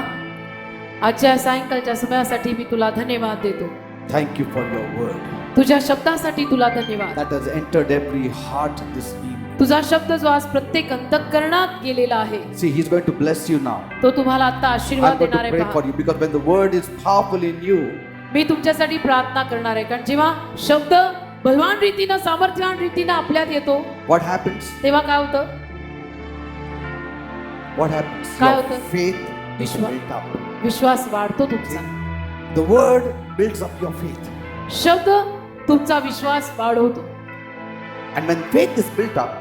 S2: आजच्या सायंकाळच्या समयासाठी मी तुला धन्यवाद देतो.
S1: Thank you for your word
S2: तुझ्या शब्दासाठी तुला धन्यवाद.
S1: that has entered every heart this evening.
S2: तुझा शब्द जो आज प्रत्येक अंतःकरणात गेलेला आहे,
S1: See, He's going to bless you now.
S2: तो तुम्हाला आता
S1: I'm
S2: आशीर्वाद
S1: going
S2: देणार
S1: to
S2: आहे.
S1: pray for
S2: पहा.
S1: you because when the word is powerful in you,
S2: मी तुमच्यासाठी प्रार्थना करणार आहे, कारण जेव्हा शब्द बलवान रीतीनं सामर्थ्यवान रीतीनं आपल्यात येतो
S1: what happens?
S2: तेव्हा काय होतं?
S1: What happens?
S2: काय
S1: Your
S2: होतं?
S1: faith is
S2: Vishwas.
S1: built up.
S2: विश्वास वाढतो तुमचा.
S1: The word builds up your faith.
S2: शब्द तुमचा विश्वास वाढवतो.
S1: And when faith is built up,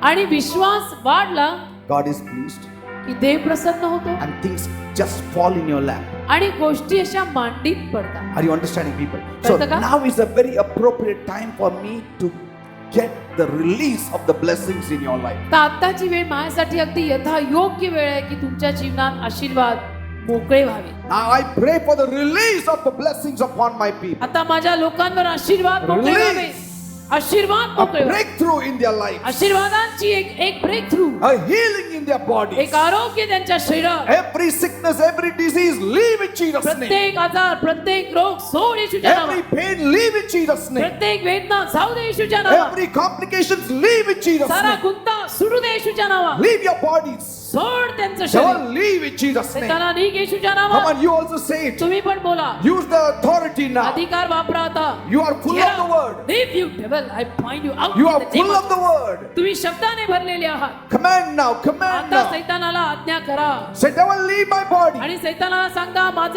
S2: आणि विश्वास वाढला
S1: God is pleased
S2: की देव प्रसन्न होतो
S1: and things just fall in your lap.
S2: आणि गोष्टी अशा मांडीत पडतात.
S1: Are you understanding, people? So
S2: कळतं का?
S1: now is a very appropriate time for me to get the release of the blessings in your life.
S2: तर आत्ताची वेळ माझ्यासाठी अगदी यथा योग्य वेळ आहे की तुमच्या जीवनात आशीर्वाद मोकळे व्हावे.
S1: Now I pray for the release of the blessings upon my people.
S2: आता माझ्या लोकांवर आशीर्वाद मोकळे व्हावे.
S1: Release.
S2: आशीर्वाद
S1: A
S2: मोकळे व्हावे.
S1: breakthrough in their life.
S2: आशीर्वादांची एक breakthrough,
S1: A healing in their bodies.
S2: एक आरोग्य त्यांच्या शरीरात.
S1: Every sickness, every disease, leave in Jesus' name.
S2: प्रत्येक आजार, प्रत्येक रोग सोड येशूच्या
S1: Every
S2: नावात.
S1: pain, leave in Jesus' name.
S2: प्रत्येक वेदना जाऊ दे येशूच्या नावात.
S1: Every complications, leave in Jesus'
S2: Sara
S1: name.
S2: गुंता सुटू दे येशूच्या नावात.
S1: Leave your bodies.
S2: सोड त्यांचं शरीर.
S1: Devil, leave in Jesus' name.
S2: सैताना निघ येशूच्या
S1: Come
S2: नावात.
S1: on, you also say it.
S2: तुम्ही पण बोला.
S1: Use the authority now.
S2: अधिकार वापरा आता.
S1: You are full of the word.
S2: Leave you devil, I point you out.
S1: You
S2: in
S1: are
S2: the name
S1: full of the word.
S2: तुम्ही शब्दाने भरलेले आहात.
S1: Command now, command
S2: आता
S1: now.
S2: सैतानाला आज्ञा करा
S1: Say, devil, leave my body.
S2: आणि सैतानाला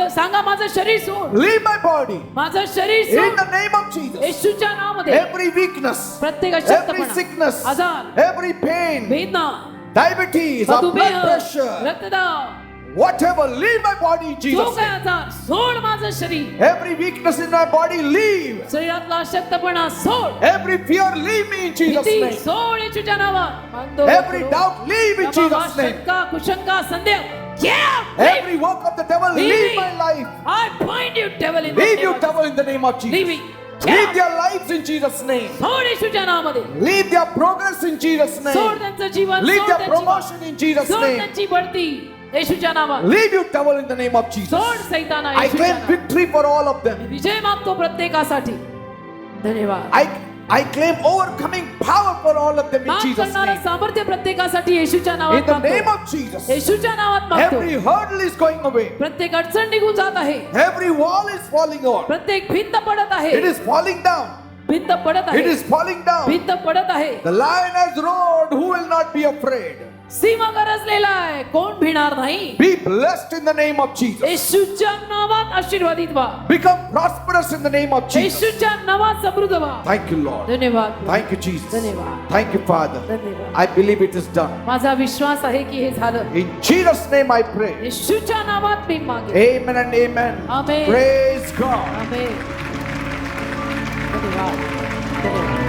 S2: सांगा माझं शरीर सोड.
S1: Leave my body.
S2: माझं शरीर
S1: In
S2: सोड.
S1: the name of Jesus.
S2: येशूच्या नावामध्ये
S1: Every weakness,
S2: प्रत्येक
S1: every
S2: अशक्तपणा,
S1: sickness,
S2: आजार,
S1: every pain,
S2: वेदना,
S1: diabetes, or
S2: मधुमेह,
S1: blood pressure,
S2: रक्तदाब,
S1: whatever, leave my body in
S2: जो
S1: Jesus'
S2: काय
S1: name.
S2: आजार सोड माझं शरीर.
S1: Every weakness in my body, leave.
S2: शरीरातला अशक्तपणा सोड.
S1: Every fear, leave me in Jesus'
S2: भीती
S1: name.
S2: सोड येशूच्या नावात. Mando
S1: Every doubt, leave in Jesus' name.
S2: शंका, कुशंका, संदेह, yeah,
S1: Every work of the devil, leave my life.
S2: I point you devil in the
S1: Leave
S2: name
S1: you
S2: of
S1: devil in the name of Jesus.
S2: Leave it.
S1: Leave their lives in Jesus' name.
S2: सोड येशूच्या नावामध्ये.
S1: Leave their progress in Jesus'
S2: सोड
S1: name.
S2: त्यांचं जीवन.
S1: Leave
S2: सोड
S1: their
S2: त्यांची
S1: promotion in Jesus'
S2: सोड
S1: name.
S2: त्यांची बढती येशूच्या नावात.
S1: Leave you devil in the name of Jesus.
S2: सोड सैताना
S1: I
S2: येशूच्या
S1: claim
S2: नावात.
S1: victory for all of them.
S2: विजय मागतो प्रत्येकासाठी. धन्यवाद.
S1: I claim overcoming power for all of them in
S2: माफ
S1: Jesus'
S2: करणारं
S1: name.
S2: सामर्थ्य प्रत्येकासाठी येशूच्या
S1: In
S2: नावात
S1: the name
S2: मागतो.
S1: of Jesus.
S2: येशूच्या नावात मागतो.
S1: Every hurdle is going away.
S2: प्रत्येक अडचण निघून जात आहे.
S1: Every wall is falling on.
S2: प्रत्येक भिंत पडत आहे.
S1: It is falling down.
S2: भिंत पडत आहे.
S1: It is falling down.
S2: भिंत पडत आहे.
S1: The lion has roared. Who will not be afraid?
S2: सिंह गरजलेला आहे, कोण भिणार नाही.
S1: Be blessed in the name of Jesus.
S2: येशूच्या नावात आशीर्वादित व्हा.
S1: Become prosperous in the name of Jesus.
S2: येशूच्या नावात समृद्ध व्हा.
S1: Thank you, Lord.
S2: धन्यवाद.
S1: Thank you, Jesus.
S2: धन्यवाद.
S1: Thank you, Father.
S2: धन्यवाद.
S1: I believe it is done.
S2: माझा विश्वास आहे की हे झालं.
S1: In Jesus' name I pray.
S2: येशूच्या नावात मी मागे.
S1: Amen and amen.
S2: Amen.
S1: Praise God.
S2: आमेन. धन्यवाद. धन्यवाद.